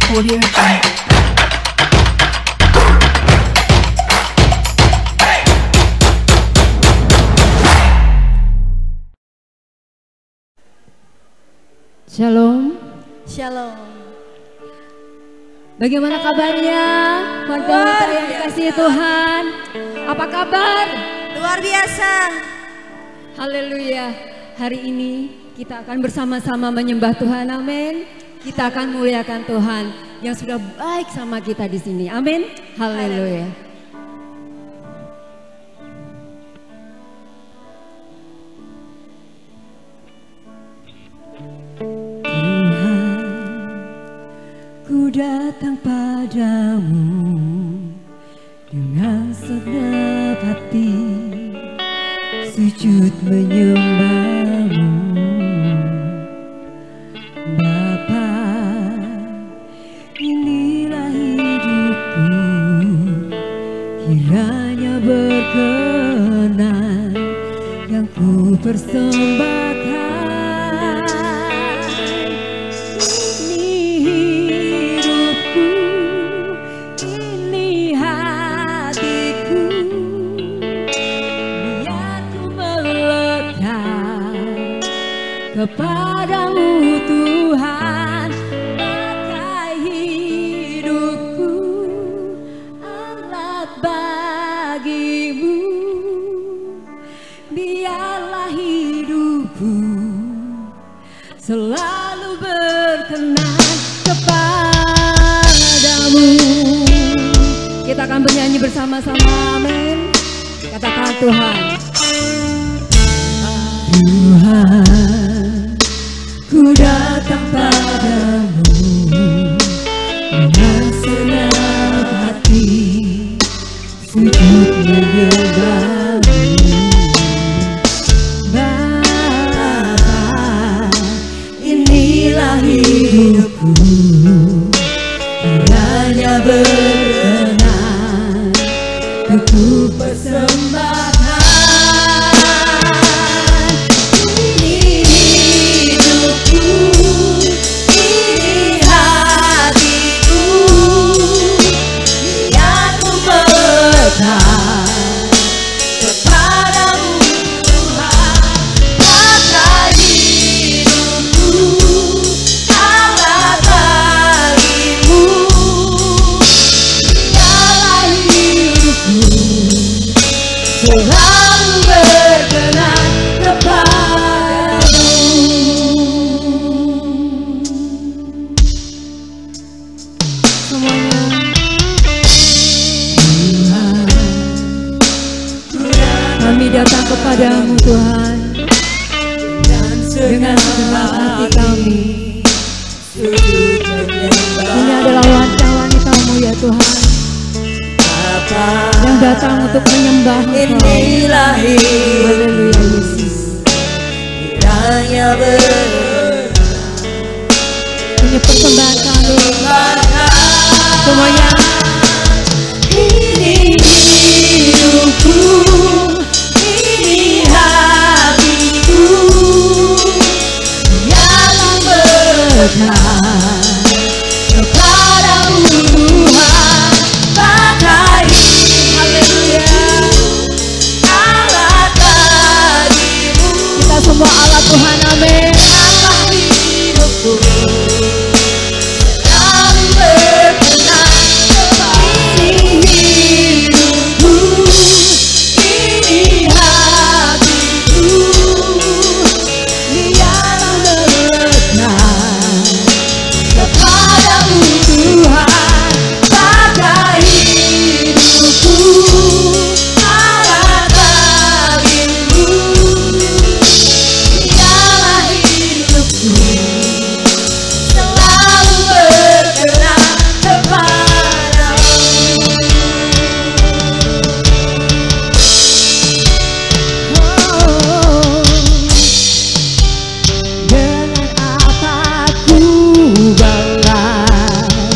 Audio Jungle. Shalom. Shalom. Bagaimana kabarnya warga yang dikasihi Tuhan? Apa kabar? Luar biasa. Haleluya. Hari ini kita akan bersama-sama menyembah Tuhan. Amin. Kita akan muliakan Tuhan yang sudah baik sama kita di sini. Amin. Haleluya. Ku datang padamu dengan segenap hati, sujud menyembahmu Bapa. Inilah hidupku, kiranya berkenan yang ku persembahkan. Kepadamu Tuhan, pakai hidupku, alat bagimu. Biarlah hidupku selalu berkenan kepadamu. Kita akan bernyanyi bersama-sama. Amin. Katakan Tuhan. Tuhan, ku datang padamu dengan senang hati, sujud menyembahmu Bapa. Inilah hidupku, kiranya berkenan ku persembahkan. Kepadamu Tuhan, dengan segenap hati kami. Ini adalah wanita-wanita-Mu ya Tuhan, yang datang untuk menyembah Engkau. Inilah Haleluya Yesus. kiranya Punya persembahan kami semuanya. ini hidupku, ini hatiku, yang berkenan kepadamu Tuhan, pakai alat bagimu. Kita semua alat Tuhan. Amin. Biarlah hidupku selalu berkenan kepadamu. Ini hidupku, ini hatiku, biarlah berkenan kepadamu Tuhan, pakai hidupku, alat bagimu. Biarlah hidupku selalu berkenan kepadamu. Dengan apa ku balas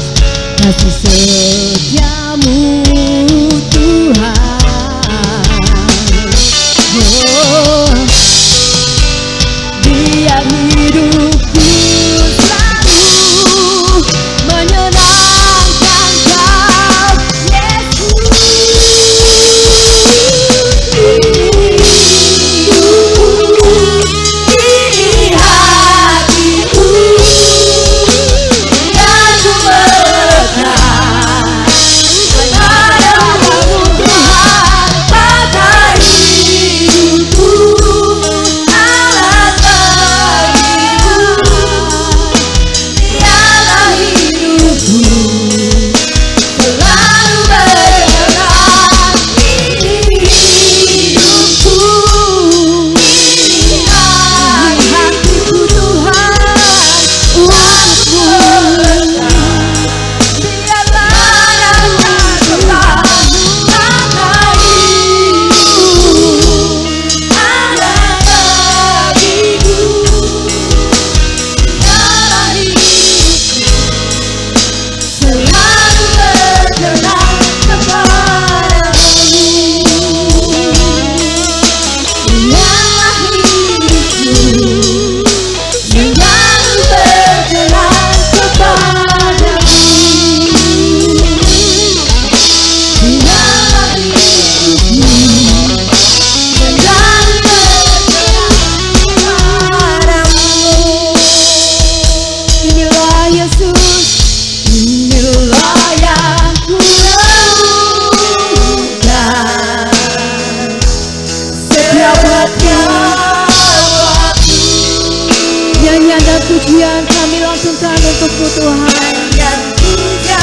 untukmu Tuhan. dan puja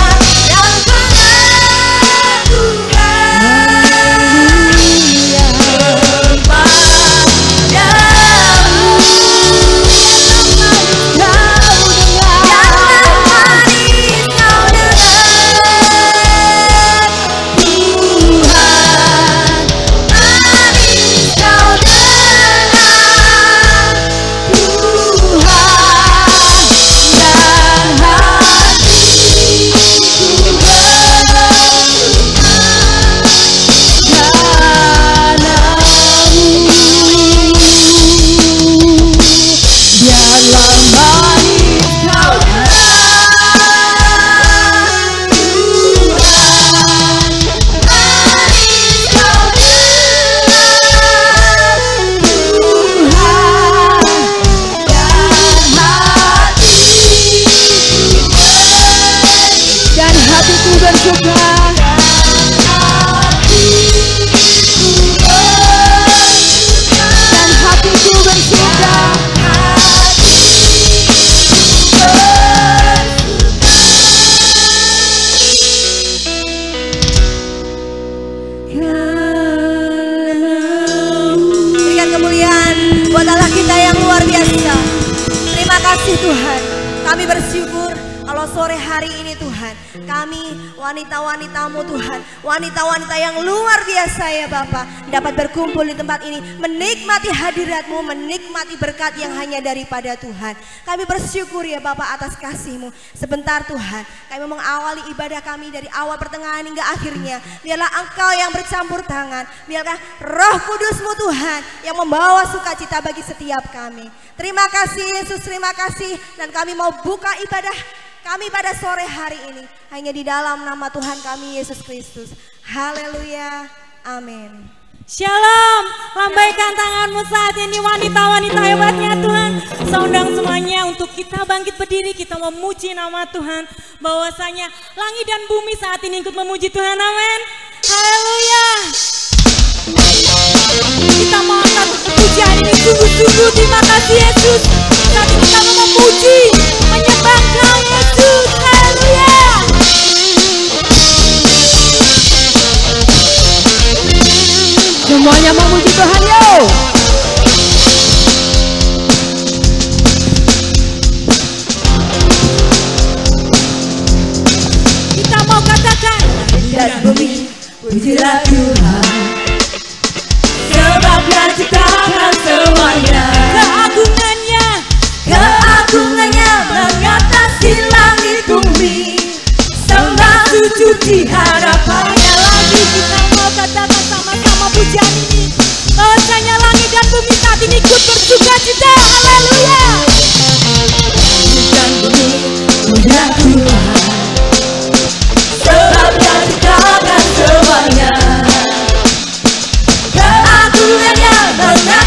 dan pengakuan Tuhan, kami bersyukur kalau sore hari ini Tuhan, kami wanita-wanitamu Tuhan, wanita-wanita yang luar biasa ya Bapak, dapat berkumpul di tempat ini, menikmati hadirat-Mu, menikmati berkat yang hanya daripada Tuhan. Kami bersyukur ya Bapak atas kasih-Mu. Sebentar Tuhan, kami mengawali ibadah kami dari awal pertengahan hingga akhirnya. Biarlah Engkau yang bercampur tangan, biarlah Roh Kudus-Mu Tuhan yang membawa sukacita bagi setiap kami. Terima kasih Yesus, terima kasih. Dan kami mau buka ibadah kami pada sore hari ini hanya di dalam nama Tuhan kami Yesus Kristus. Haleluya, amin. Shalom, lambaikan tanganmu saat ini wanita-wanita hebatnya Tuhan. Saya undang semuanya untuk kita bangkit berdiri, kita memuji nama Tuhan. Bahwasanya langit dan bumi saat ini ikut memuji Tuhan, amin. Haleluya. Kita mau angkat pujian ini sungguh-sungguh, terima kasih Yesus. Saat ini kita mau memuji, menyembah Kau Yesus, haleluya. Semuanya memuji Tuhan, yo. Kita mau katakan, dan bumi pujilah Tuhan, sebab Dia ciptakan semuanya. Keagungannya mengatasi langit bumi, sembah sujud di hadapannya. lagi kita mau katakan sama-sama pujian ini, bahwasanya langit dan bumi saat ini ikut bersuka cita, haleluya. Dan bumi pujilah Tuhan, sebab Dia ciptakan semuanya. Keagungannya mengatasi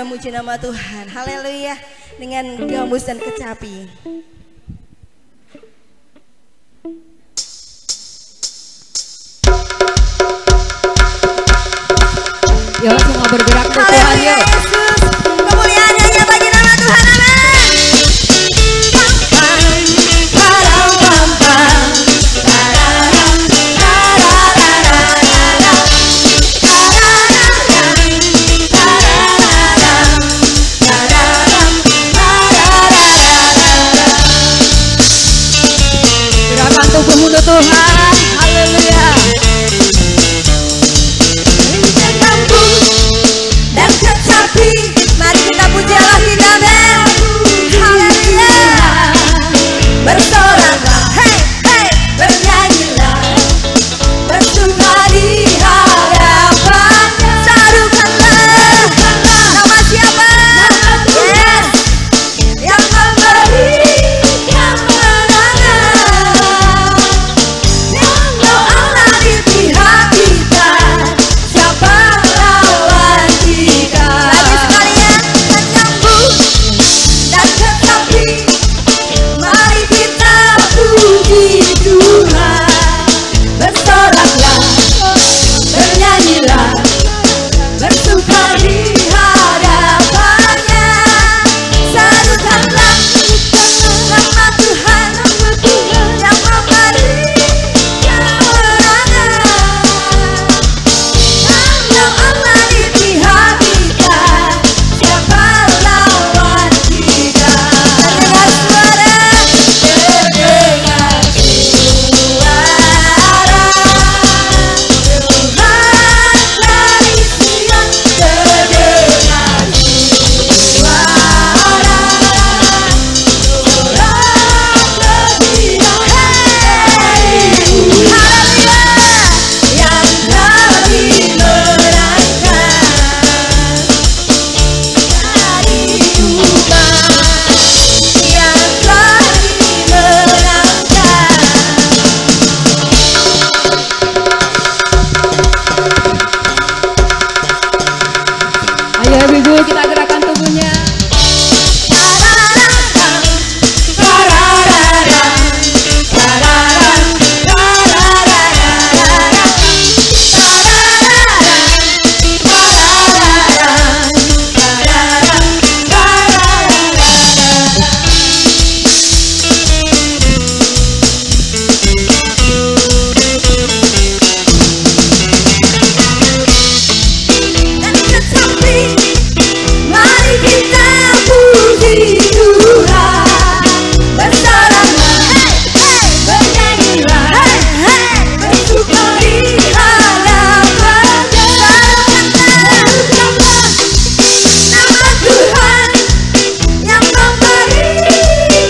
memuji nama Tuhan. Haleluya. Dengan gambus dan kecapi. Yuk semua bergerak untuk Tuhan yuk. Yesus, kemuliaan hanya bagi nama Tuhan. Gerakan tubuhmu untuk Tuhan. Haleluya. Dan kecapi, mari kita puji Allah kita, men. Haleluya. Bersoraklah, hey, hey, bernyanyilah, bersuka di hadapannya. Sarukanlah nama siapa? Yes, yang memberikan kemenangan. Kalau Allah di pihak kita, siapa lawan kita? Lagi sekalian menyambut dan tetapi, mari kita puji Tuhan. Bersoraklah, bernyanyilah, bersuka di hadapannya. Sarukanlah nama Tuhan yang memberikan kemenangan. Kalau Allah di pihak kita, siapa lawan kita? Terdengar suara, terdengar suara Tuhan dari Sion, terdengar suara orang gembira. Hey, haleluya, yang telah dimenangkan dari umat, yang telah dimenangkan. Ayo ibu-ibu kita gerakan tubuhnya. Dan kecapi, mari kita puji Tuhan. Bersoraklah, hey, hey, bernyanyilah, hey, hey, bersuka di hadapannya. Sarukanlah nama Tuhan yang memberi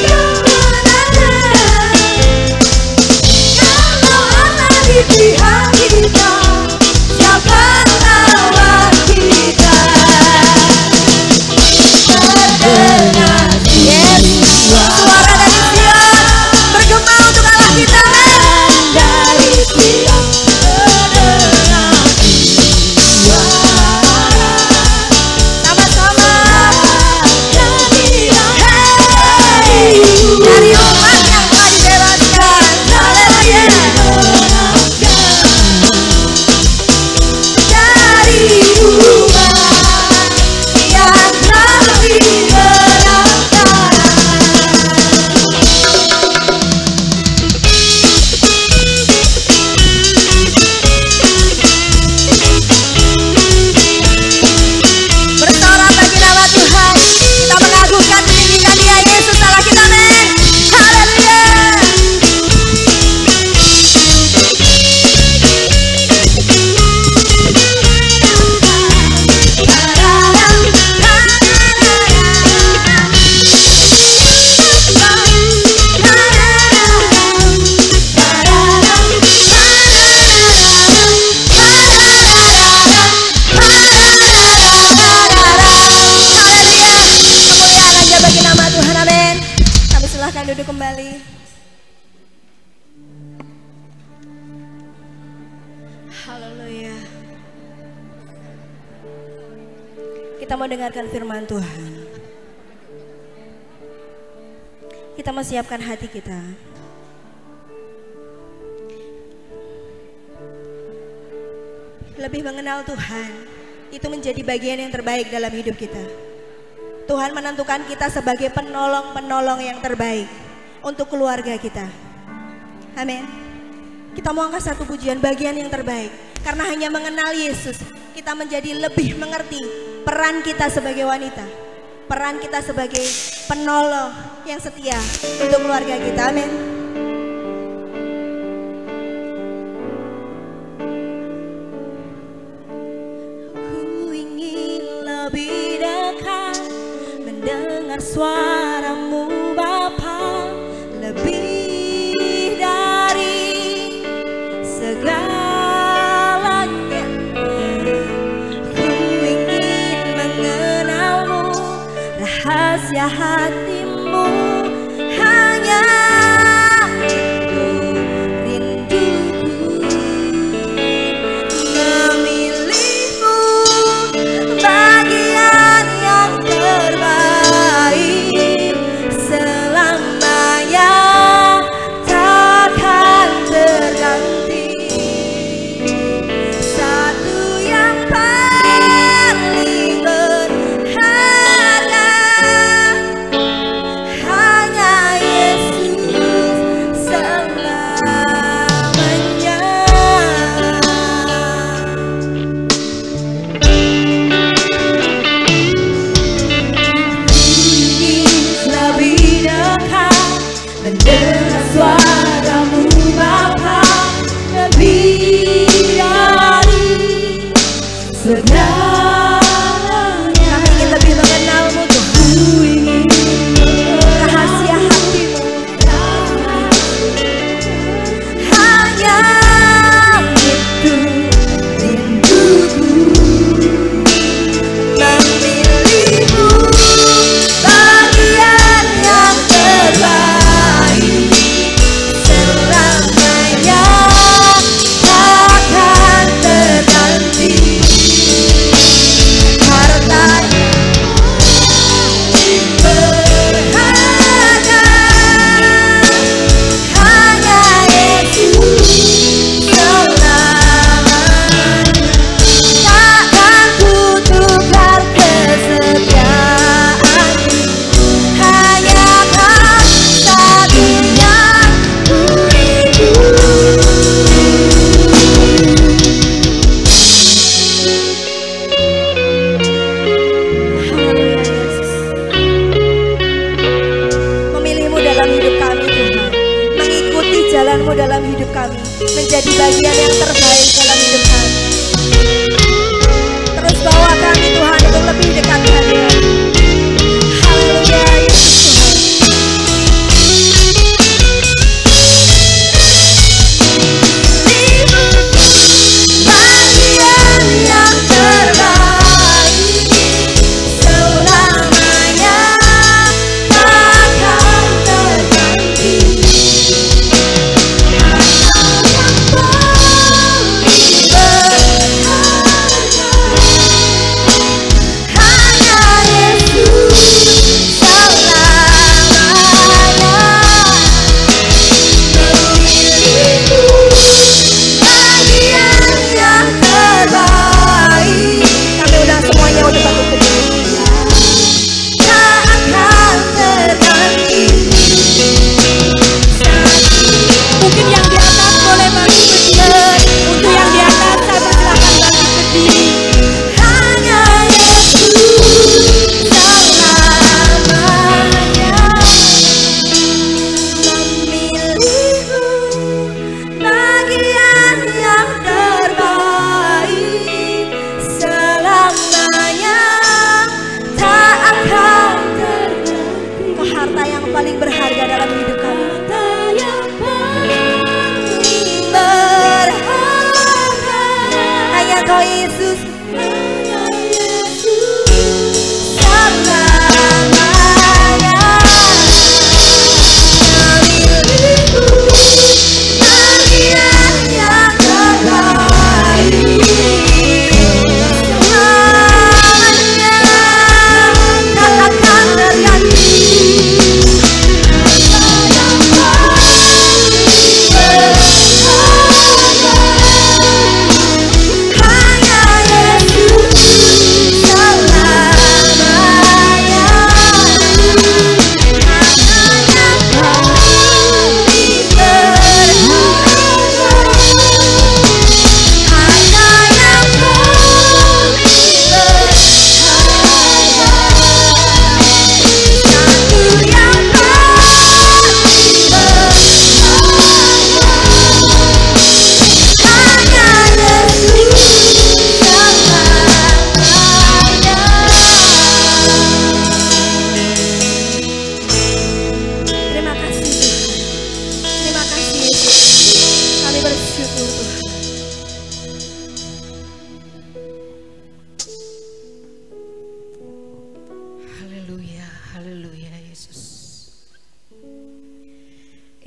kemenangan. Kalau Allah di pihak kita, siapa lawan kita? Terdengar, yes, suara dari Sion, bergema untuk Allah kita, men. Dari Sion, terdengar suara, sama-sama gembira. Hey, dari umat yang telah dibebaskan. Haleluya. Dari umat yang telah dimenangkan. Bersorak bagi nama Tuhan. Kita mengagungkan pendidikan Dia, Yesus Allah kita, men. Haleluya. Duduk kembali. Haleluya. Kita Kita mau dengarkan firman Tuhan. Kita mau siapkan hati kita. Lebih mengenal Tuhan, itu menjadi bagian yang terbaik dalam hidup kita. Tuhan menentukan kita sebagai penolong-penolong yang terbaik untuk keluarga kita. Amin. Kita mau angkat satu pujian bagian yang terbaik. Karena hanya mengenal Yesus, kita menjadi lebih mengerti peran kita sebagai wanita. Peran kita sebagai penolong yang setia untuk keluarga kita. Amin. Ku ingin lebih dekat mendengar suaramu Bapa, lebih dari segalanya. Ku ingin mengenalmu, rahasia hatimu, hanya itu rinduku. Memilihmu bagian yang terbaik, selamanya takkan terganti. Satu yang paling berharga, hanya Yesus selamanya. Ingin lebih dekat mendengar suaramu Bapa, lebih dari segalanya. Kami ingin lebih mengenalmu Tuhan. Rahasia hatimu, hanya itu rinduku. Memilihmu bagian yang terbaik, selamanya takkan terganti. Harta berharga, hanya Yesus selamanya. Takkan kutukar kesetiaanmu, hanya Kau satu yang ku rindu. Haleluya Yesus. Memilihmu dalam hidup kami Tuhan, mengikuti jalanmu dalam hidup kami, menjadi bagian yang terbaik dalam hidup kami. Terus bawa kami Tuhan untuk lebih dekat hadirat. Haleluya Yesus Tuhan. Bagian yang terbaik, selamanya takkan terganti. Hanya yang paling berharga, hanya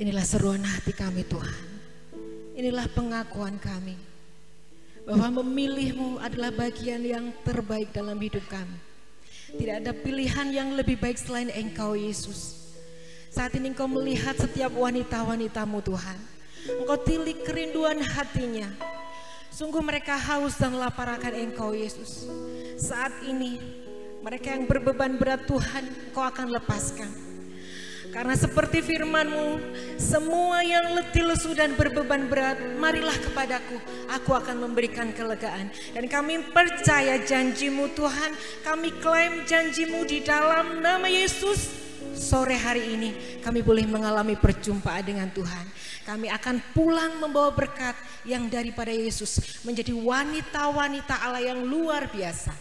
Inilah seruan hati kami Tuhan. Inilah pengakuan kami bahwa memilih-Mu adalah bagian yang terbaik dalam hidup kami. Tidak ada pilihan yang lebih baik selain Engkau Yesus. Saat ini Engkau melihat setiap wanita-wanita-Mu Tuhan. Engkau tilik kerinduan hatinya. Sungguh mereka haus dan lapar akan Engkau Yesus. Saat ini mereka yang berbeban berat Tuhan Engkau akan lepaskan. Karena seperti firman-Mu, semua yang letih lesu dan berbeban berat, marilah kepadaku, aku akan memberikan kelegaan. Dan kami percaya janji-Mu Tuhan, kami klaim janji-Mu di dalam nama Yesus. Sore hari ini kami boleh mengalami perjumpaan dengan Tuhan. Kami akan pulang membawa berkat yang daripada Yesus, menjadi wanita-wanita Allah yang luar biasa.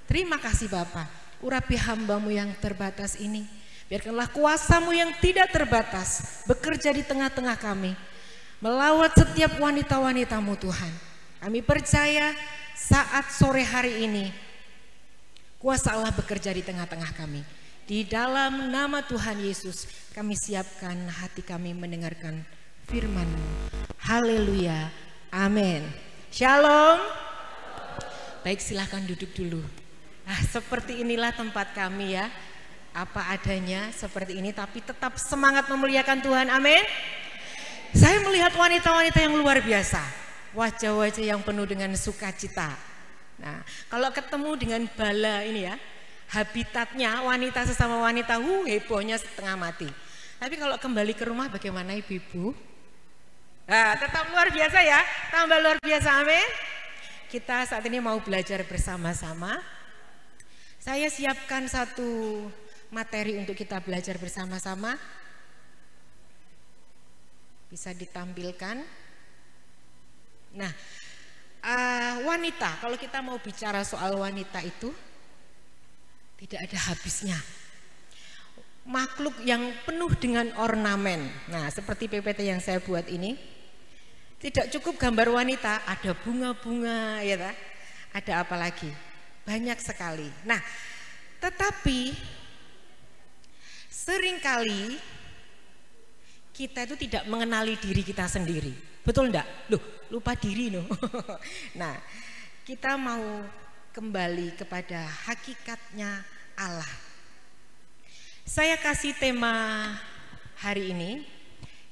Terima kasih Bapa, urapi hamba-Mu yang terbatas ini. Biarkanlah kuasa-Mu yang tidak terbatas bekerja di tengah-tengah kami, melawat setiap wanita-wanita-Mu Tuhan. Kami percaya saat sore hari ini kuasa Allah bekerja di tengah-tengah kami. Di dalam nama Tuhan Yesus kami siapkan hati kami mendengarkan firman-Mu. Haleluya, amin. Shalom. Baik, silahkan duduk dulu. Nah, seperti inilah tempat kami ya, apa adanya seperti ini, tapi tetap semangat memuliakan Tuhan, amin. Saya melihat wanita-wanita yang luar biasa, wajah-wajah yang penuh dengan sukacita. Nah, kalau ketemu dengan bala ini ya, habitatnya wanita sesama wanita, hebohnya setengah mati. Tapi kalau kembali ke rumah bagaimana ibu-ibu? Nah, tetap luar biasa ya, tambah luar biasa, amin. Kita saat ini mau belajar bersama-sama. Saya siapkan satu materi untuk kita belajar bersama-sama. Bisa ditampilkan. Nah, wanita, kalau kita mau bicara soal wanita itu tidak ada habisnya. Makhluk yang penuh dengan ornamen. Nah, seperti PPT yang saya buat ini, tidak cukup gambar wanita, ada bunga-bunga, ya tak? Ada apa lagi? Banyak sekali. Nah, tetapi seringkali kita itu tidak mengenali diri kita sendiri. Betul enggak? Loh, lupa diri loh. Nah, kita mau kembali kepada hakikatnya Allah. Saya kasih tema hari ini,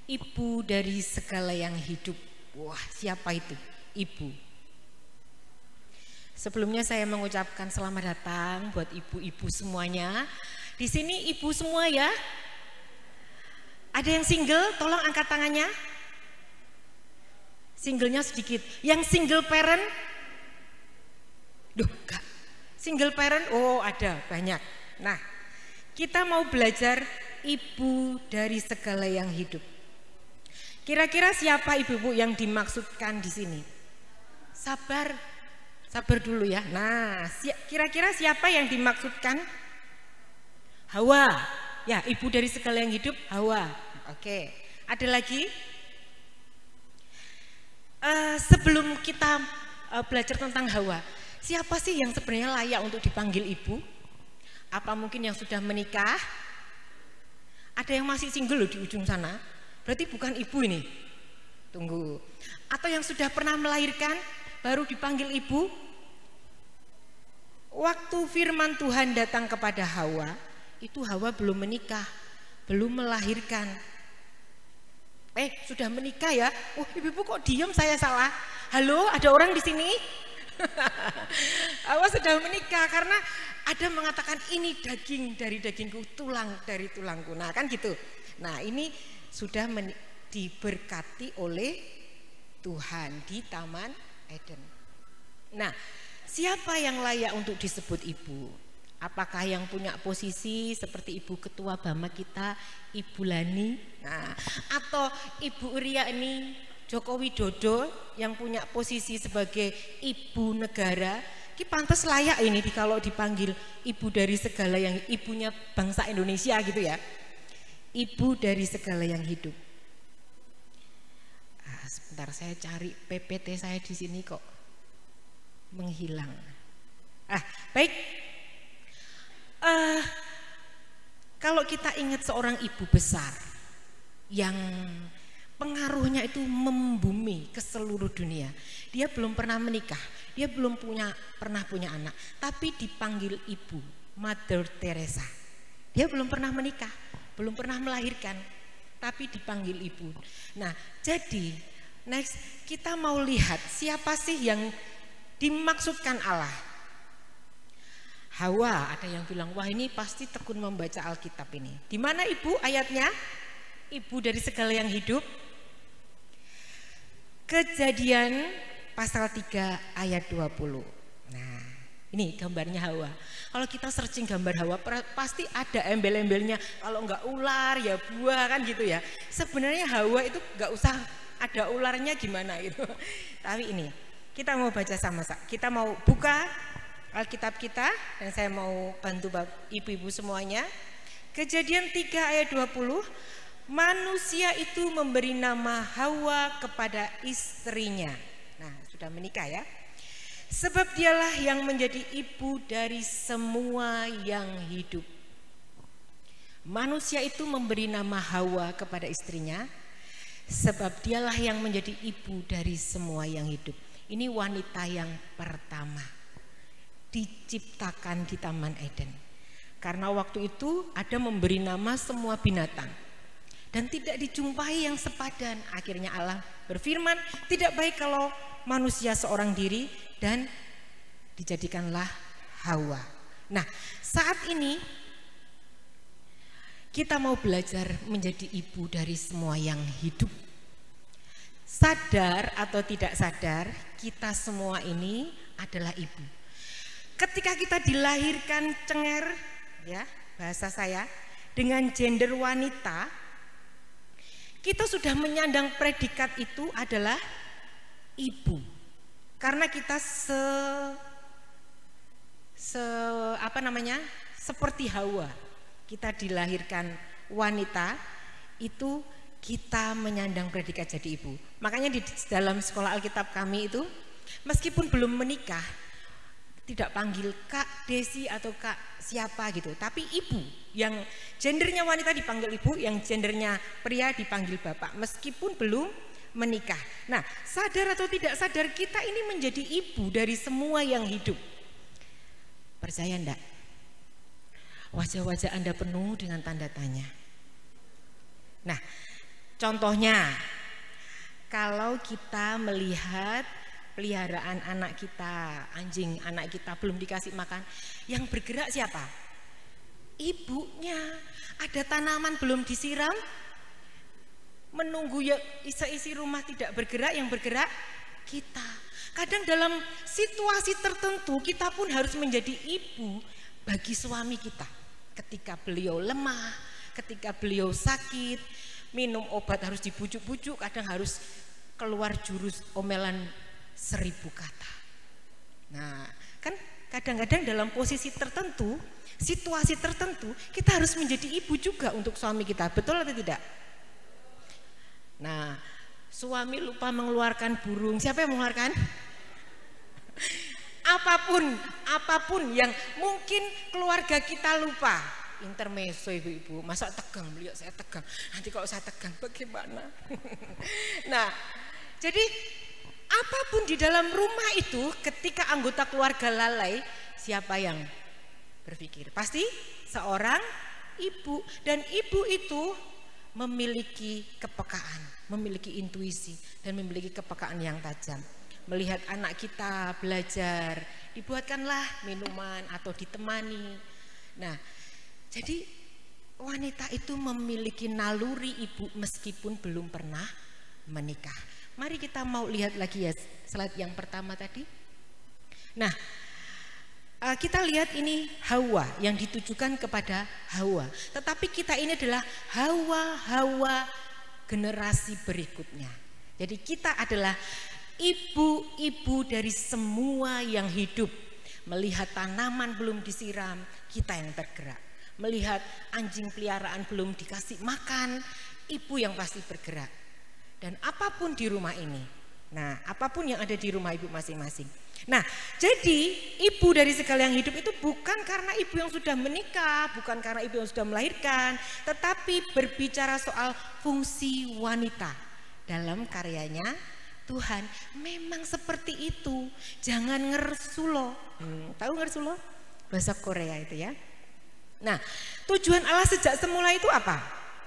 ibu dari segala yang hidup. Wah, siapa itu? Ibu. Sebelumnya saya mengucapkan selamat datang buat ibu-ibu semuanya. Di sini ibu semua ya. Ada yang single, tolong angkat tangannya. Singlenya sedikit. Yang single parent? Duh, enggak. Single parent? Oh, ada, banyak. Nah, kita mau belajar ibu dari segala yang hidup. Kira-kira siapa ibu-ibu yang dimaksudkan di sini? Sabar dulu ya. Nah, kira-kira siapa yang dimaksudkan? Hawa. Ya, ibu dari segala yang hidup, Hawa. Oke. Ada lagi? Sebelum kita belajar tentang Hawa, siapa sih yang sebenarnya layak untuk dipanggil ibu? Apa mungkin yang sudah menikah? Ada yang masih single loh di ujung sana. Berarti bukan ibu ini. Tunggu. Atau yang sudah pernah melahirkan baru dipanggil ibu? Waktu firman Tuhan datang kepada Hawa, itu Hawa belum menikah, belum melahirkan. Sudah menikah ya? Oh, ibu-ibu kok diam, saya salah. Halo, ada orang di sini? Hawa sudah menikah karena ada mengatakan ini daging dari dagingku, tulang dari tulangku. Nah, kan gitu. Nah, ini sudah diberkati oleh Tuhan di Taman Eden. Nah, siapa yang layak untuk disebut ibu? Apakah yang punya posisi seperti ibu ketua Bama kita, Ibu Lani, nah, atau Ibu Uriani Joko Widodo yang punya posisi sebagai ibu negara? Ki pantas layak ini kalau dipanggil ibu dari segala yang, ibunya bangsa Indonesia gitu ya. Ibu dari segala yang hidup. Sebentar, saya cari PPT saya di sini kok menghilang. Baik. Kalau kita ingat seorang ibu besar yang pengaruhnya itu membumi ke seluruh dunia. Dia belum pernah menikah, dia belum pernah punya anak, tapi dipanggil ibu, Mother Teresa. Dia belum pernah menikah, belum pernah melahirkan, tapi dipanggil ibu. Nah, jadi next kita mau lihat siapa sih yang dimaksudkan Allah. Hawa, ada yang bilang, wah ini pasti tekun membaca Alkitab ini. Di mana ibu ayatnya? Ibu dari segala yang hidup. Kejadian pasal 3 ayat 20. Nah, ini gambarnya Hawa. Kalau kita searching gambar Hawa, pasti ada embel-embelnya. Kalau enggak ular ya buah kan gitu ya. Sebenarnya Hawa itu enggak usah ada ularnya gimana gitu. Tapi ini kita mau baca sama-sama. Kita mau buka Alkitab kita dan saya mau bantu ibu-ibu semuanya. Kejadian 3 ayat 20. Manusia itu memberi nama Hawa kepada istrinya. Nah, sudah menikah ya. Sebab dialah yang menjadi ibu dari semua yang hidup. Manusia itu memberi nama Hawa kepada istrinya, sebab dialah yang menjadi ibu dari semua yang hidup. Ini wanita yang pertama diciptakan di Taman Eden. Karena waktu itu ada memberi nama semua binatang dan tidak dijumpai yang sepadan. Akhirnya Allah berfirman, tidak baik kalau manusia seorang diri, dan dijadikanlah Hawa. Nah, saat ini kita mau belajar menjadi ibu dari semua yang hidup. Sadar atau tidak sadar, kita semua ini adalah ibu. Ketika kita dilahirkan cenger, ya bahasa saya, dengan gender wanita, kita sudah menyandang predikat itu adalah ibu. Karena kita seperti Hawa, kita dilahirkan wanita, itu kita menyandang predikat jadi ibu. Makanya di dalam sekolah Alkitab kami itu, meskipun belum menikah, tidak panggil Kak Desi atau Kak siapa gitu, tapi ibu. Yang gendernya wanita dipanggil ibu, yang gendernya pria dipanggil bapak, meskipun belum menikah. Nah, sadar atau tidak sadar, kita ini menjadi ibu dari semua yang hidup. Percaya enggak? Wajah-wajah Anda penuh dengan tanda tanya. Nah, contohnya, kalau kita melihat peliharaan anak kita, anjing anak kita belum dikasih makan, yang bergerak siapa? Ibunya. Ada tanaman belum disiram, menunggu ya isi rumah tidak bergerak, yang bergerak kita. Kadang dalam situasi tertentu kita pun harus menjadi ibu bagi suami kita. Ketika beliau lemah, ketika beliau sakit, minum obat harus dibujuk-bujuk, kadang harus keluar jurus omelan 1000 kata. Nah, kan kadang-kadang dalam posisi tertentu, situasi tertentu, kita harus menjadi ibu juga untuk suami kita. Betul atau tidak? Nah, suami lupa mengeluarkan burung, siapa yang mengeluarkan? Apapun yang mungkin keluarga kita lupa. Intermezzo ibu-ibu, masa tegang, beliau saya tegang. Nanti kalau saya tegang bagaimana? Nah, jadi apapun di dalam rumah itu, ketika anggota keluarga lalai, siapa yang berpikir? Pasti seorang ibu. Dan ibu itu memiliki kepekaan, memiliki intuisi, dan memiliki kepekaan yang tajam. Melihat anak kita belajar, dibuatkanlah minuman atau ditemani. Nah, jadi wanita itu memiliki naluri ibu meskipun belum pernah menikah. Mari kita mau lihat lagi ya slide yang pertama tadi. Nah, kita lihat ini Hawa yang ditujukan kepada Hawa. Tetapi kita ini adalah Hawa generasi berikutnya. Jadi kita adalah ibu-ibu dari semua yang hidup. Melihat tanaman belum disiram, kita yang tergerak. Melihat anjing peliharaan belum dikasih makan, ibu yang pasti bergerak. Dan apapun di rumah ini, Nah, apapun yang ada di rumah ibu masing-masing. Nah, jadi ibu dari segala yang hidup itu bukan karena ibu yang sudah menikah, bukan karena ibu yang sudah melahirkan, tetapi berbicara soal fungsi wanita dalam karyanya Tuhan. Memang seperti itu. Jangan ngersulo. Tahu ngersulo? Bahasa Korea itu ya. Nah, tujuan Allah sejak semula itu apa?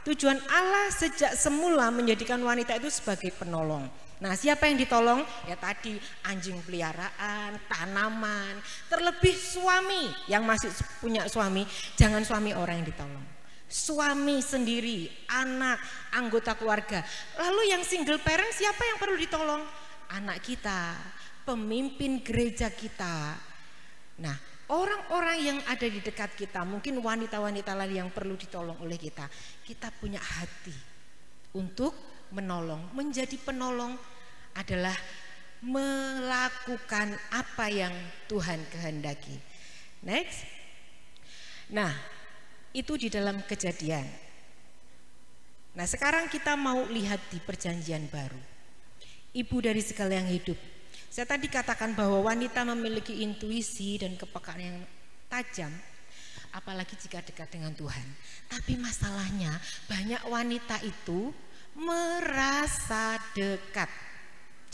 Tujuan Allah sejak semula menjadikan wanita itu sebagai penolong. Nah, siapa yang ditolong? Ya tadi anjing peliharaan, tanaman, terlebih suami yang masih punya suami, jangan suami orang yang ditolong. Suami sendiri, anak, anggota keluarga. Lalu yang single parent siapa yang perlu ditolong? Anak kita, pemimpin gereja kita. Nah, orang-orang yang ada di dekat kita, mungkin wanita-wanita lain yang perlu ditolong oleh kita. Kita punya hati untuk menolong. Menjadi penolong adalah melakukan apa yang Tuhan kehendaki. Next. Nah, itu di dalam Kejadian. Nah, sekarang kita mau lihat di Perjanjian Baru. Ibu dari segala yang hidup. Saya tadi katakan bahwa wanita memiliki intuisi dan kepekaan yang tajam, apalagi jika dekat dengan Tuhan. Tapi masalahnya banyak wanita itu merasa dekat.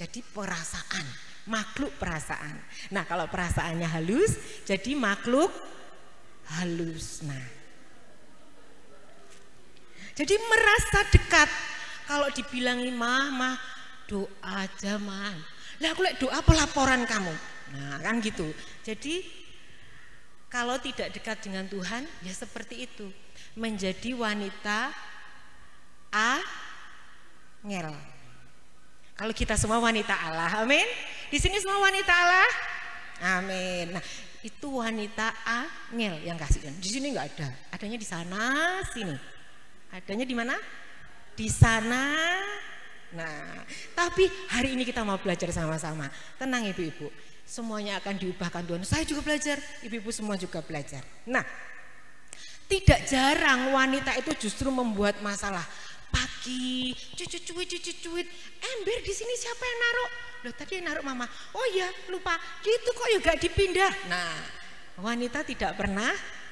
Jadi perasaan, makhluk perasaan. Nah, kalau perasaannya halus, jadi makhluk halus. Nah, jadi merasa dekat. Kalau dibilangin mah doa aja mah. Lah aku doa apa laporan kamu? Nah, kan gitu. Jadi kalau tidak dekat dengan Tuhan, ya seperti itu. Menjadi wanita angel. Kalau kita semua wanita Allah, amin. Di sini semua wanita Allah, amin. Nah, itu wanita angel yang kasih. Di sini nggak ada, adanya di sana sini. Adanya di mana? Di sana. Nah, tapi hari ini kita mau belajar sama-sama. Tenang ibu-ibu, semuanya akan diubahkan Tuhan. Saya juga belajar, ibu-ibu semua juga belajar. Nah, tidak jarang wanita itu justru membuat masalah. Pagi, cuit, ember di sini siapa yang naruh? Loh, tadi yang naruh mama. Oh iya, lupa. Gitu kok juga dipindah. Nah, wanita tidak pernah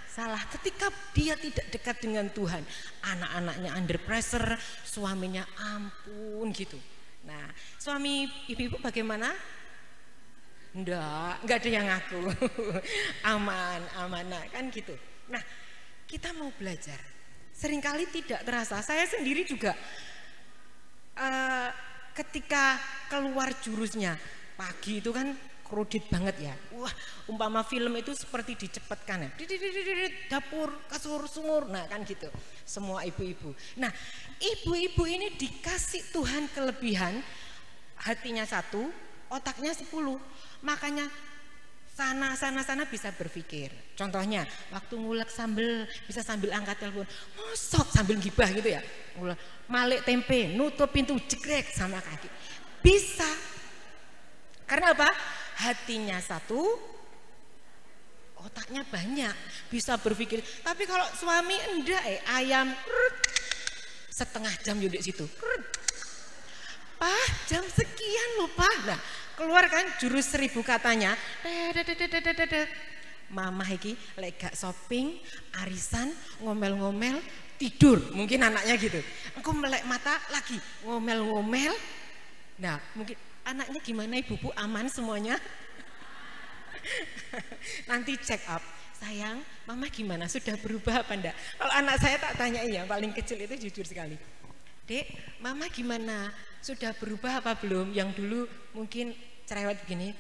salah ketika dia tidak dekat dengan Tuhan. Anak-anaknya under pressure, suaminya ampun gitu. Nah, suami ibu-ibu bagaimana? Enggak ada yang ngaku. Aman, nah kan gitu. Nah, kita mau belajar. Seringkali tidak terasa. Saya sendiri juga ketika keluar jurusnya pagi itu kan kredit banget ya. Wah, umpama film itu seperti dicepatkan ya. Dapur, kasur, sumur. Nah, kan gitu. Semua ibu-ibu. Nah, ibu-ibu ini dikasih Tuhan kelebihan, hatinya 1, otaknya 10. Makanya sana bisa berpikir. Contohnya, waktu ngulek sambel bisa sambil angkat telepon, mosok sambil gibah gitu ya. Malik tempe, nutup pintu jegrek sama kaki. Bisa. Karena apa? Hatinya 1, otaknya banyak, bisa berpikir. Tapi kalau suami enggak, ayam setengah jam yudek situ. Pak, jam sekian loh Pak. Nah, keluar kan jurus 1000 katanya. Mama iki lek gak shopping, arisan, ngomel-ngomel, tidur. Mungkin anaknya gitu. Engko melek mata lagi, ngomel-ngomel. Nah, mungkin anaknya gimana ibu-bu, aman semuanya? Nanti check up. Sayang, mama gimana? Sudah berubah apa enggak? Kalau anak saya tak tanya ya, paling kecil itu jujur sekali. Dek, mama gimana? Sudah berubah apa belum? Yang dulu mungkin cerewet begini,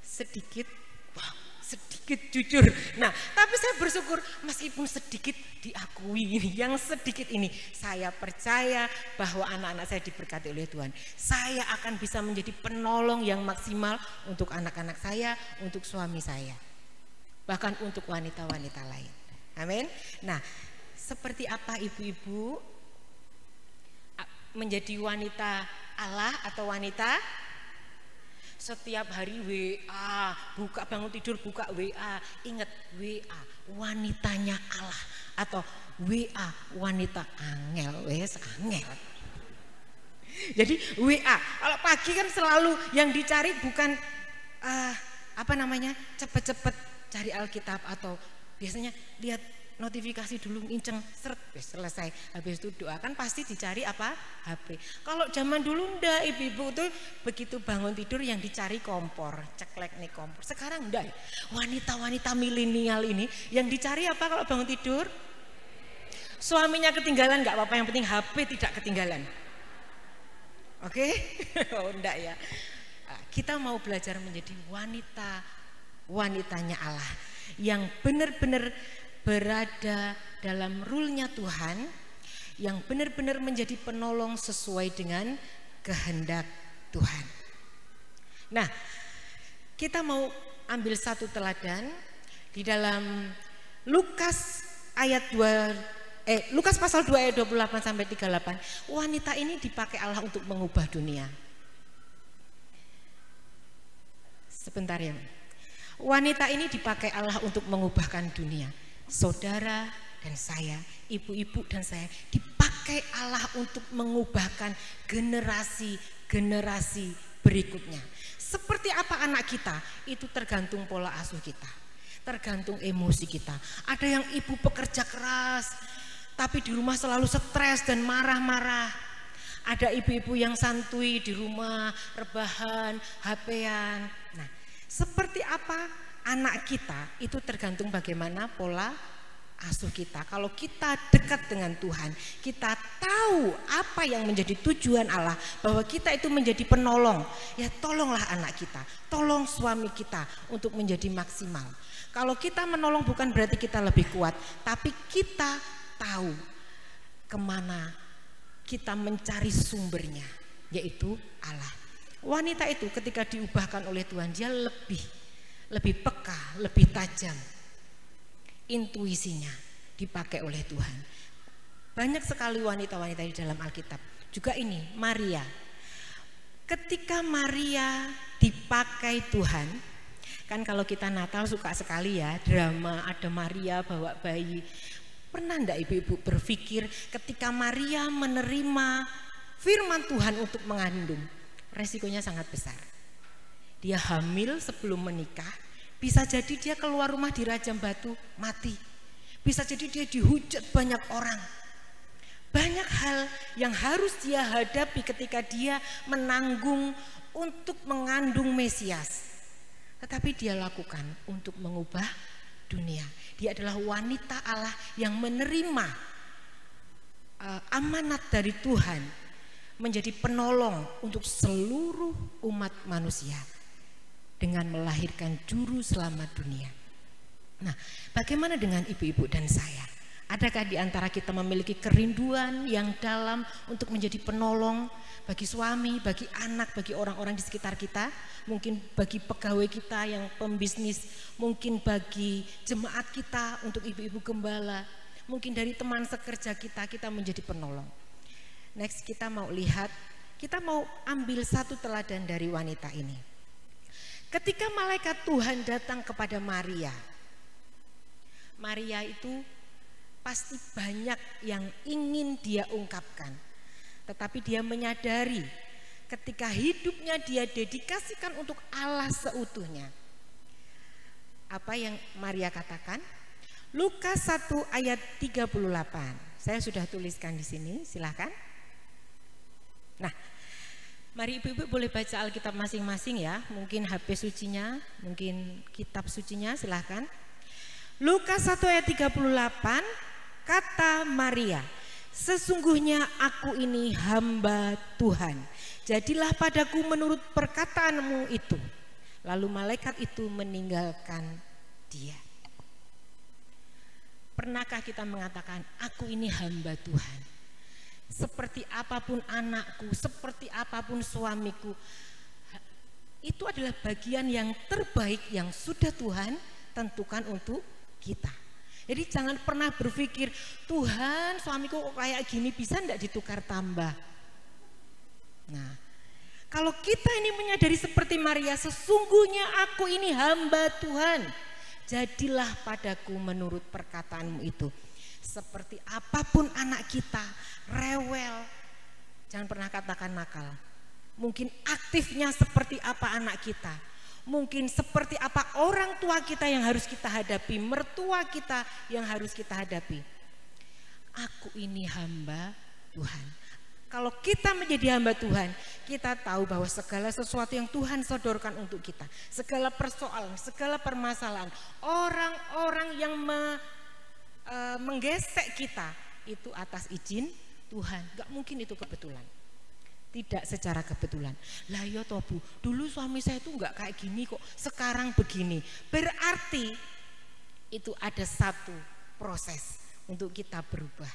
sedikit, wah, sedikit jujur. Nah, tapi saya bersyukur meskipun sedikit diakui ini, yang sedikit ini saya percaya bahwa anak-anak saya diberkati oleh Tuhan. Saya akan bisa menjadi penolong yang maksimal untuk anak-anak saya, untuk suami saya, bahkan untuk wanita-wanita lain. Amin. Nah, seperti apa ibu-ibu menjadi wanita Allah atau wanita? Setiap hari WA, buka bangun tidur buka WA. Ingat, WA wanitanya Allah atau WA wanita angel, wes angel. Jadi WA, kalau pagi kan selalu yang dicari bukan cepet-cepet cari Alkitab, atau biasanya lihat notifikasi dulu, nginceng, seret, selesai. Habis itu doa, kan pasti dicari apa? HP. Kalau zaman dulu ndak, ibu-ibu tuh begitu bangun tidur yang dicari kompor, ceklek nih kompor. Sekarang ndak. Wanita-wanita milenial ini yang dicari apa kalau bangun tidur? Suaminya ketinggalan nggak apa-apa, yang penting HP tidak ketinggalan. Oke? Oh ndak ya. Kita mau belajar menjadi wanitanya Allah yang benar-benar berada dalam rule-nya Tuhan, yang benar-benar menjadi penolong sesuai dengan kehendak Tuhan. Nah, kita mau ambil satu teladan di dalam Lukas Lukas pasal 2 ayat 28 sampai 38. Wanita ini dipakai Allah untuk mengubah dunia. Sebentar ya. Wanita ini dipakai Allah untuk mengubahkan dunia. Saudara dan saya, ibu-ibu dan saya dipakai Allah untuk mengubahkan generasi berikutnya. Seperti apa anak kita, itu tergantung pola asuh kita, tergantung emosi kita. Ada yang ibu pekerja keras, tapi di rumah selalu stres dan marah-marah. Ada ibu-ibu yang santuy di rumah, rebahan, HP-an. Nah, seperti apa anak kita, itu tergantung bagaimana pola asuh kita. Kalau kita dekat dengan Tuhan, kita tahu apa yang menjadi tujuan Allah, bahwa kita itu menjadi penolong, ya tolonglah anak kita, tolong suami kita untuk menjadi maksimal. Kalau kita menolong bukan berarti kita lebih kuat, tapi kita tahu kemana kita mencari sumbernya, yaitu Allah. Wanita itu ketika diubahkan oleh Tuhan, dia lebih peka, lebih tajam, intuisinya dipakai oleh Tuhan. Banyak sekali wanita-wanita di dalam Alkitab. Juga ini Maria. Ketika Maria dipakai Tuhan, kan kalau kita Natal suka sekali ya drama, ada Maria bawa bayi. Pernah enggak ibu-ibu berpikir ketika Maria menerima firman Tuhan untuk mengandung, resikonya sangat besar. Dia hamil sebelum menikah, bisa jadi dia keluar rumah dirajam batu, mati. Bisa jadi dia dihujat banyak orang. Banyak hal yang harus dia hadapi ketika dia menanggung untuk mengandung Mesias. Tetapi dia lakukan untuk mengubah dunia. Dia adalah wanita Allah yang menerima amanat dari Tuhan, menjadi penolong untuk seluruh umat manusia dengan melahirkan juru selamat dunia. Nah, bagaimana dengan ibu-ibu dan saya? Adakah di antara kita memiliki kerinduan yang dalam untuk menjadi penolong bagi suami, bagi anak, bagi orang-orang di sekitar kita? Mungkin bagi pegawai kita yang pembisnis, mungkin bagi jemaat kita, untuk ibu-ibu gembala, mungkin dari teman sekerja kita menjadi penolong. Next, kita mau lihat, kita mau ambil satu teladan dari wanita ini. Ketika malaikat Tuhan datang kepada Maria, Maria itu pasti banyak yang ingin dia ungkapkan, tetapi dia menyadari ketika hidupnya dia dedikasikan untuk Allah seutuhnya. Apa yang Maria katakan? Lukas 1 ayat 38. Saya sudah tuliskan di sini, silakan. Nah, mari ibu-ibu boleh baca Alkitab masing-masing ya. Mungkin HP sucinya, mungkin kitab sucinya, silahkan. Lukas 1 ayat 38, kata Maria, sesungguhnya aku ini hamba Tuhan, jadilah padaku menurut perkataanmu itu. Lalu malaikat itu meninggalkan dia. Pernahkah kita mengatakan, aku ini hamba Tuhan? Seperti apapun anakku, seperti apapun suamiku, itu adalah bagian yang terbaik yang sudah Tuhan tentukan untuk kita. Jadi jangan pernah berpikir, Tuhan suamiku kok kayak gini, bisa enggak ditukar tambah. Nah, kalau kita ini menyadari seperti Maria, sesungguhnya aku ini hamba Tuhan, jadilah padaku menurut perkataanmu itu. Seperti apapun anak kita rewel, Jangan pernah katakan nakal. Mungkin aktifnya seperti apa anak kita, mungkin seperti apa orang tua kita yang harus kita hadapi, mertua kita yang harus kita hadapi. Aku ini hamba Tuhan. Kalau kita menjadi hamba Tuhan, kita tahu bahwa segala sesuatu yang Tuhan sodorkan untuk kita, segala persoalan, segala permasalahan, orang-orang yang menggesek kita itu atas izin Tuhan. Gak mungkin itu kebetulan. Tidak secara kebetulan. Lah ya toh Bu, dulu suami saya itu nggak kayak gini kok, sekarang begini. Berarti itu ada satu proses untuk kita berubah.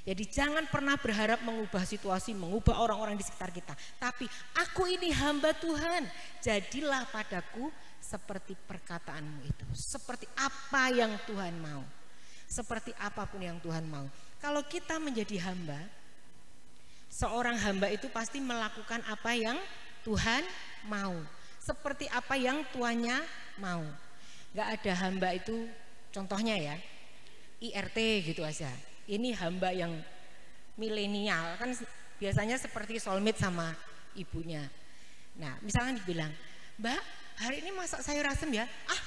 Jadi jangan pernah berharap mengubah situasi, mengubah orang-orang di sekitar kita. Tapi aku ini hamba Tuhan, jadilah padaku seperti perkataanmu itu. Seperti apa yang Tuhan mau. Seperti apapun yang Tuhan mau. Kalau kita menjadi hamba, seorang hamba itu pasti melakukan apa yang Tuhan mau. Seperti apa yang tuannya mau. Gak ada hamba itu, contohnya ya, IRT gitu aja. Ini hamba yang milenial, kan biasanya seperti soulmate sama ibunya. Nah misalnya dibilang, Mbak hari ini masak sayur asem ya? Ah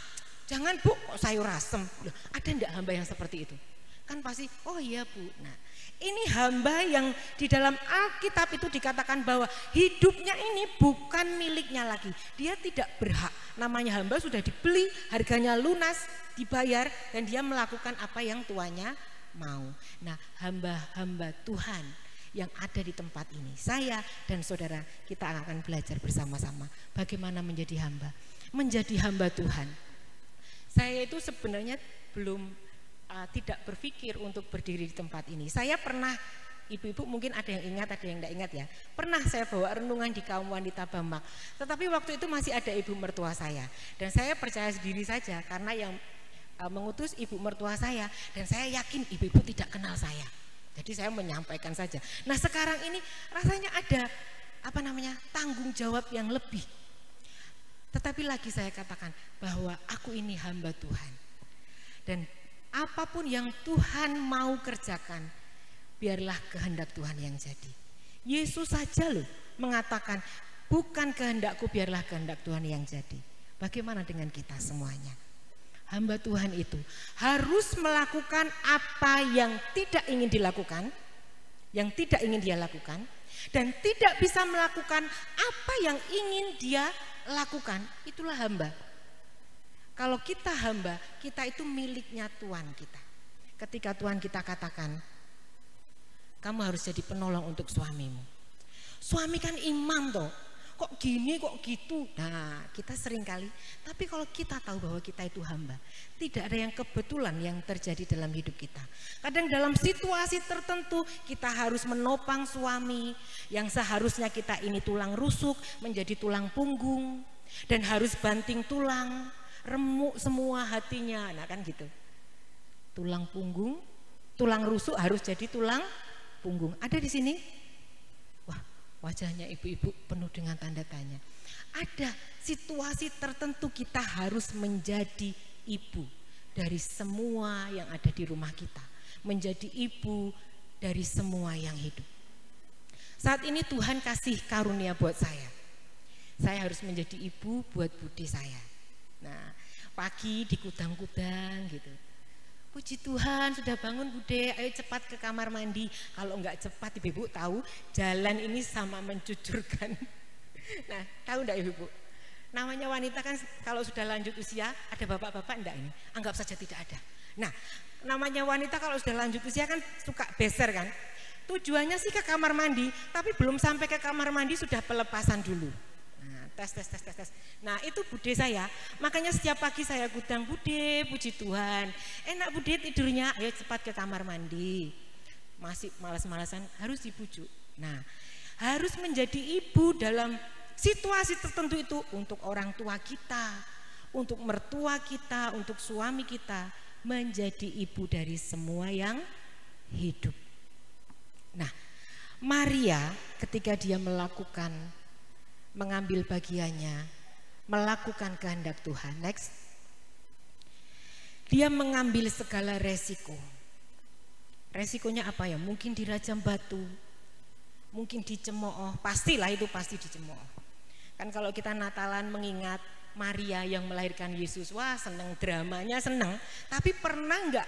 jangan Bu, kok sayur asem? Loh, ada enggak hamba yang seperti itu? Kan pasti, oh iya Bu. Nah ini hamba yang di dalam Alkitab itu dikatakan bahwa hidupnya ini bukan miliknya lagi. Dia tidak berhak. Namanya hamba sudah dibeli, harganya lunas, dibayar, dan dia melakukan apa yang tuannya mau. Nah hamba-hamba Tuhan yang ada di tempat ini, saya dan saudara, kita akan belajar bersama-sama bagaimana menjadi hamba. Menjadi hamba Tuhan. Saya itu sebenarnya belum tidak berpikir untuk berdiri di tempat ini. Saya pernah, ibu-ibu mungkin ada yang ingat, ada yang tidak ingat ya. Pernah saya bawa renungan di kaum wanita Bambang. Tetapi waktu itu masih ada ibu mertua saya. Dan saya percaya sendiri saja karena yang mengutus ibu mertua saya, dan saya yakin ibu-ibu tidak kenal saya. Jadi saya menyampaikan saja. Nah sekarang ini rasanya ada tanggung jawab yang lebih. Tetapi lagi saya katakan bahwa aku ini hamba Tuhan. Dan apapun yang Tuhan mau kerjakan, biarlah kehendak Tuhan yang jadi. Yesus saja loh mengatakan, bukan kehendakku, biarlah kehendak Tuhan yang jadi. Bagaimana dengan kita semuanya? Hamba Tuhan itu harus melakukan apa yang tidak ingin dilakukan, yang tidak ingin dia lakukan, dan tidak bisa melakukan apa yang ingin dia lakukan. Itulah hamba. Kalau kita hamba, kita itu miliknya Tuhan kita. Ketika Tuhan kita katakan, kamu harus jadi penolong untuk suamimu. Suami kan imam toh. Kok gini, kok gitu. Nah kita sering kali, tapi kalau kita tahu bahwa kita itu hamba, tidak ada yang kebetulan yang terjadi dalam hidup kita. Kadang dalam situasi tertentu kita harus menopang suami yang seharusnya kita ini tulang rusuk menjadi tulang punggung, dan harus banting tulang, remuk semua hatinya. Nah kan gitu, tulang punggung, tulang rusuk harus jadi tulang punggung. Ada di sini? Wajahnya ibu-ibu penuh dengan tanda tanya. Ada situasi tertentu kita harus menjadi ibu dari semua yang ada di rumah kita. Menjadi ibu dari semua yang hidup. Saat ini Tuhan kasih karunia buat saya. Saya harus menjadi ibu buat budi saya. Nah pagi dikudang-kudang gitu. Puji Tuhan sudah bangun Bude, ayo cepat ke kamar mandi. Kalau enggak cepat ibu-ibu tahu jalan ini sama mencucurkan. Nah tahu enggak ibu-ibu? Namanya wanita kan kalau sudah lanjut usia, ada bapak-bapak enggak ini? Anggap saja tidak ada. Nah namanya wanita kalau sudah lanjut usia kan suka beser kan? Tujuannya sih ke kamar mandi, tapi belum sampai ke kamar mandi sudah pelepasan dulu. Nah, tes. Nah itu Bude saya, makanya setiap pagi saya gudang, Bude, puji Tuhan, enak Bude tidurnya, ayo cepat ke kamar mandi. Masih malas-malasan, harus dibujuk. Nah harus menjadi ibu dalam situasi tertentu itu untuk orang tua kita, untuk mertua kita, untuk suami kita, menjadi ibu dari semua yang hidup. Nah Maria ketika dia mengambil bagiannya, melakukan kehendak Tuhan. Next. Dia mengambil segala resiko. Resikonya apa ya? Mungkin dirajam batu, mungkin dicemooh, pastilah itu pasti dicemooh. Kan kalau kita Natalan mengingat Maria yang melahirkan Yesus, wah seneng, dramanya seneng. Tapi pernah nggak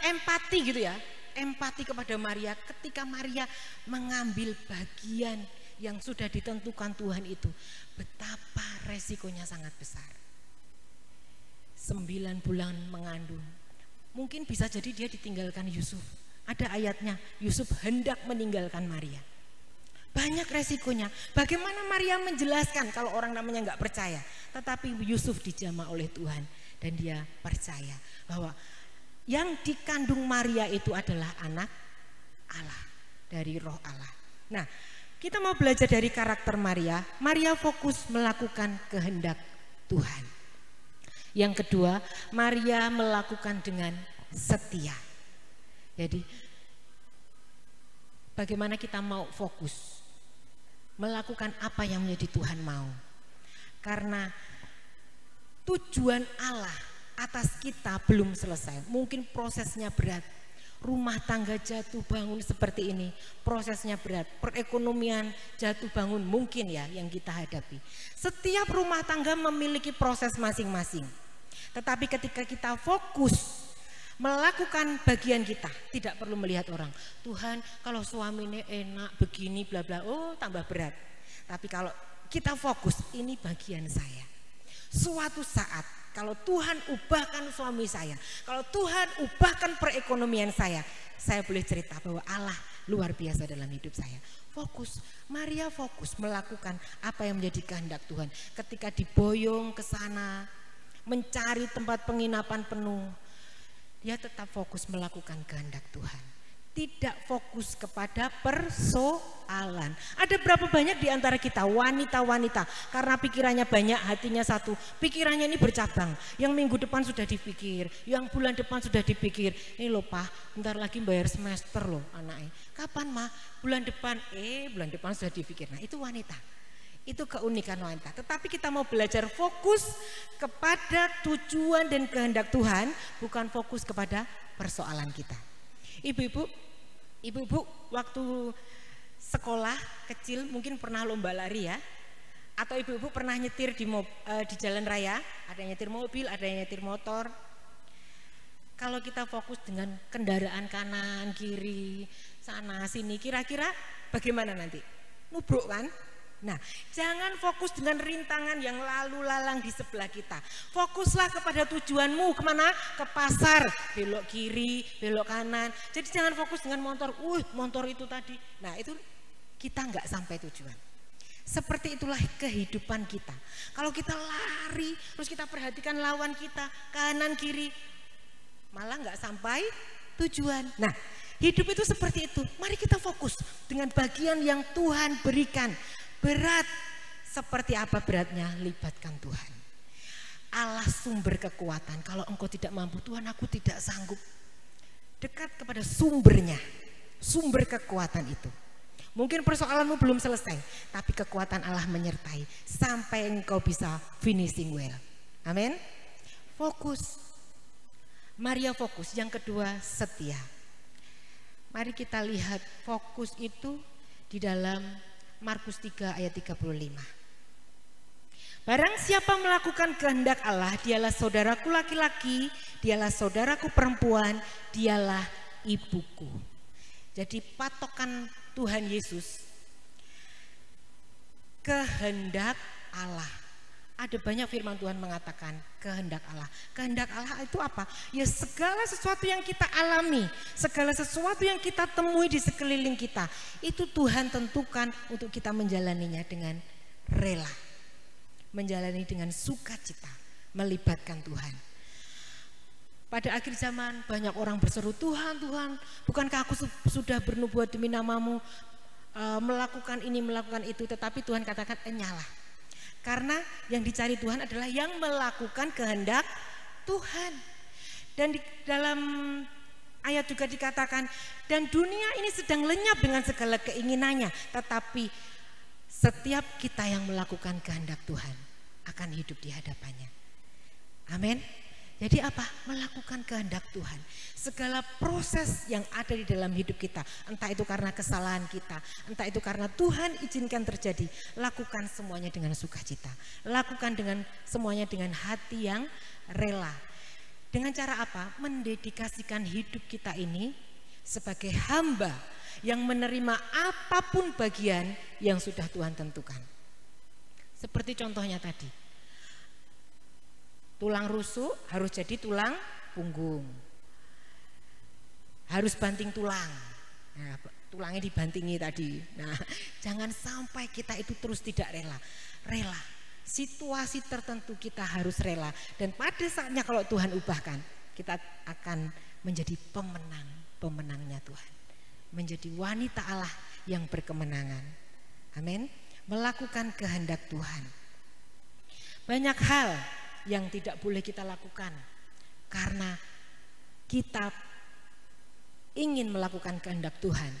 empati gitu ya, empati kepada Maria ketika Maria mengambil bagian yang sudah ditentukan Tuhan itu, betapa resikonya sangat besar. 9 bulan mengandung, mungkin bisa jadi dia ditinggalkan Yusuf. Ada ayatnya, Yusuf hendak meninggalkan Maria. Banyak resikonya. Bagaimana Maria menjelaskan kalau orang namanya nggak percaya? Tetapi Yusuf dijamah oleh Tuhan dan dia percaya bahwa yang dikandung Maria itu adalah anak Allah, dari Roh Allah. Nah, kita mau belajar dari karakter Maria. Maria fokus melakukan kehendak Tuhan. Yang kedua, Maria melakukan dengan setia. Jadi bagaimana kita mau fokus melakukan apa yang menjadi Tuhan mau. Karena tujuan Allah atas kita belum selesai. Mungkin prosesnya berat. Rumah tangga jatuh bangun seperti ini, prosesnya berat. Perekonomian jatuh bangun mungkin ya yang kita hadapi. Setiap rumah tangga memiliki proses masing-masing. Tetapi ketika kita fokus melakukan bagian kita, tidak perlu melihat orang. Tuhan, kalau suaminya enak begini bla bla, oh tambah berat. Tapi kalau kita fokus, ini bagian saya. Suatu saat kalau Tuhan ubahkan suami saya, kalau Tuhan ubahkan perekonomian saya boleh cerita bahwa Allah luar biasa dalam hidup saya. Fokus, Maria fokus melakukan apa yang menjadi kehendak Tuhan. Ketika diboyong ke sana, mencari tempat penginapan penuh, dia tetap fokus melakukan kehendak Tuhan. Tidak fokus kepada persoalan. Ada berapa banyak di antara kita wanita-wanita karena pikirannya banyak, hatinya satu, pikirannya ini bercabang. Yang minggu depan sudah dipikir, yang bulan depan sudah dipikir. Ini loh Pak, bentar lagi bayar semester loh anaknya. Kapan Mah? Bulan depan. Bulan depan sudah dipikir. Nah itu wanita. Itu keunikan wanita. Tetapi kita mau belajar fokus kepada tujuan dan kehendak Tuhan, bukan fokus kepada persoalan kita. Ibu-ibu waktu sekolah kecil mungkin pernah lomba lari ya, atau ibu-ibu pernah nyetir di jalan raya, ada yang nyetir mobil, ada yang nyetir motor. Kalau kita fokus dengan kendaraan kanan, kiri, sana, sini, kira-kira bagaimana nanti? Nubruk kan? Nah, jangan fokus dengan rintangan yang lalu lalang di sebelah kita. Fokuslah kepada tujuanmu, kemana? Ke pasar, belok kiri, belok kanan. Jadi jangan fokus dengan motor, motor itu tadi. Nah itu kita nggak sampai tujuan. Seperti itulah kehidupan kita. Kalau kita lari, terus kita perhatikan lawan kita, kanan kiri, malah nggak sampai tujuan. Nah, hidup itu seperti itu. Mari kita fokus dengan bagian yang Tuhan berikan. Berat seperti apa beratnya, libatkan Tuhan. Allah sumber kekuatan. Kalau engkau tidak mampu, Tuhan aku tidak sanggup. Dekat kepada sumbernya, sumber kekuatan itu. Mungkin persoalanmu belum selesai, tapi kekuatan Allah menyertai sampai engkau bisa finishing well. Amin. Fokus. Maria fokus. Yang kedua, setia. Mari kita lihat fokus itu di dalam Markus 3 ayat 35. Barang siapa melakukan kehendak Allah, dialah saudaraku laki-laki, dialah saudaraku perempuan, dialah ibuku. Jadi patokan Tuhan Yesus, kehendak Allah. Ada banyak firman Tuhan mengatakan kehendak Allah. Kehendak Allah itu apa? Ya segala sesuatu yang kita alami, segala sesuatu yang kita temui di sekeliling kita, itu Tuhan tentukan untuk kita menjalaninya dengan rela. Menjalani dengan sukacita, melibatkan Tuhan. Pada akhir zaman banyak orang berseru, Tuhan, Tuhan, bukankah aku sudah bernubuat demi namamu, melakukan ini, melakukan itu. Tetapi Tuhan katakan, enyalah. Karena yang dicari Tuhan adalah yang melakukan kehendak Tuhan. Dan di dalam ayat juga dikatakan, dan dunia ini sedang lenyap dengan segala keinginannya, tetapi setiap kita yang melakukan kehendak Tuhan akan hidup di hadapannya. Amin. Jadi apa? Melakukan kehendak Tuhan. Segala proses yang ada di dalam hidup kita, entah itu karena kesalahan kita, entah itu karena Tuhan izinkan terjadi, lakukan semuanya dengan sukacita. Lakukan dengan semuanya dengan hati yang rela. Dengan cara apa? Mendedikasikan hidup kita ini sebagai hamba yang menerima apapun bagian yang sudah Tuhan tentukan. Seperti contohnya tadi. Tulang rusuk harus jadi tulang punggung. Harus banting tulang. Nah, tulangnya dibantingi tadi. Nah, jangan sampai kita itu terus tidak rela. Rela. Situasi tertentu kita harus rela. Dan pada saatnya kalau Tuhan ubahkan, kita akan menjadi pemenangnya Tuhan. Menjadi wanita Allah yang berkemenangan. Amin. Melakukan kehendak Tuhan. Banyak hal yang tidak boleh kita lakukan karena kita ingin melakukan kehendak Tuhan,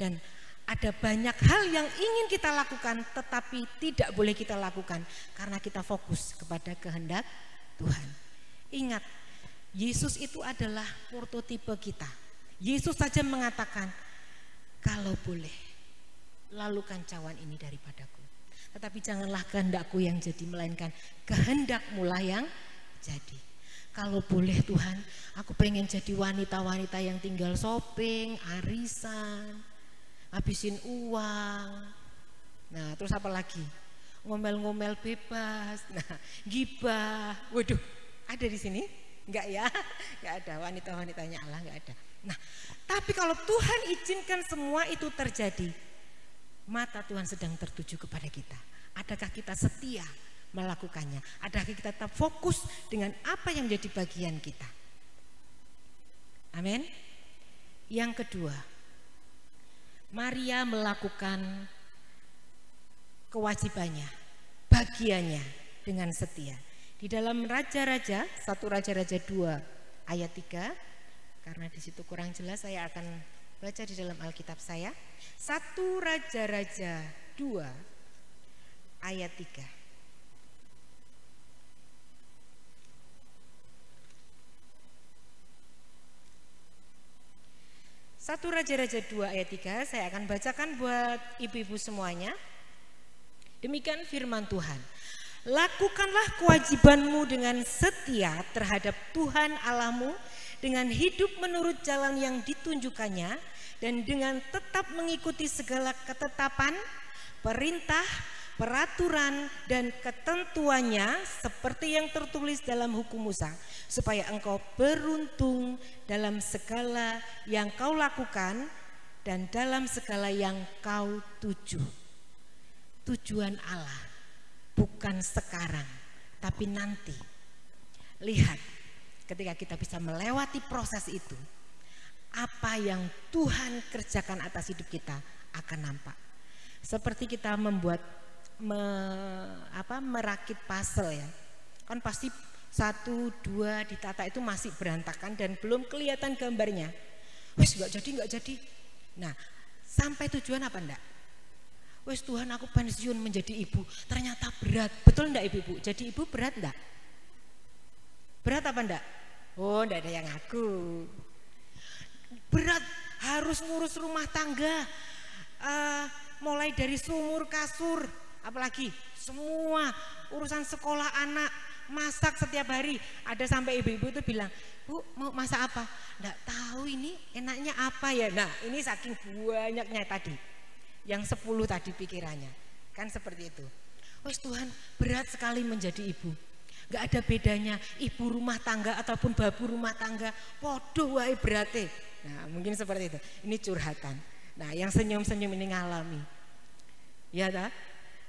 dan ada banyak hal yang ingin kita lakukan tetapi tidak boleh kita lakukan karena kita fokus kepada kehendak Tuhan. Ingat, Yesus itu adalah prototipe kita. Yesus saja mengatakan, kalau boleh lalukan cawan ini daripadaku, tetapi janganlah kehendakku yang jadi, melainkan kehendakmu lah yang jadi. Kalau boleh Tuhan, aku pengen jadi wanita-wanita yang tinggal shopping, arisan, habisin uang. Nah, terus apa lagi? Ngomel-ngomel bebas. Nah, gibah. Waduh, ada di sini? Enggak ya? Enggak ada, wanita-wanitanya Allah enggak ada. Nah, tapi kalau Tuhan izinkan semua itu terjadi, mata Tuhan sedang tertuju kepada kita. Adakah kita setia melakukannya? Adakah kita tetap fokus dengan apa yang menjadi bagian kita? Amin. Yang kedua, Maria melakukan kewajibannya, bagiannya dengan setia. Di dalam Raja-Raja, 1 Raja-Raja 2 ayat 3, karena di situ kurang jelas saya akan baca di dalam Alkitab saya. 1 Raja-Raja 2 ayat 3. 1 Raja-Raja 2 ayat 3 saya akan bacakan buat ibu-ibu semuanya. Demikian firman Tuhan. Lakukanlah kewajibanmu dengan setia terhadap Tuhan Allahmu, dengan hidup menurut jalan yang ditunjukkannya, dan dengan tetap mengikuti segala ketetapan, perintah, peraturan, dan ketentuannya seperti yang tertulis dalam hukum Musa, supaya engkau beruntung dalam segala yang kau lakukan dan dalam segala yang kau tuju. Tujuan Allah bukan sekarang, tapi nanti. Lihat, ketika kita bisa melewati proses itu, apa yang Tuhan kerjakan atas hidup kita akan nampak. Seperti kita membuat merakit puzzle ya, kan pasti 1, 2 ditata itu masih berantakan dan belum kelihatan gambarnya. Wes nggak jadi. Nah, sampai tujuan apa enggak? Wes Tuhan, aku pensiun menjadi ibu, ternyata berat. Betul enggak ibu-ibu? Jadi ibu berat enggak? Berat apa enggak? Oh, enggak ada yang ngaku. Berat, harus ngurus rumah tangga, mulai dari sumur kasur, apalagi semua urusan sekolah anak, masak setiap hari. Ada sampai ibu-ibu itu bilang, Bu, mau masak apa? Enggak tahu ini enaknya apa ya. Nah, ini saking banyaknya tadi, yang 10 tadi pikirannya, kan seperti itu. Wes Tuhan, berat sekali menjadi ibu. Enggak ada bedanya ibu rumah tangga ataupun babu rumah tangga, podo wae berate. Nah, mungkin seperti itu. Ini curhatan. Nah, yang senyum-senyum ini ngalami. Ya tak?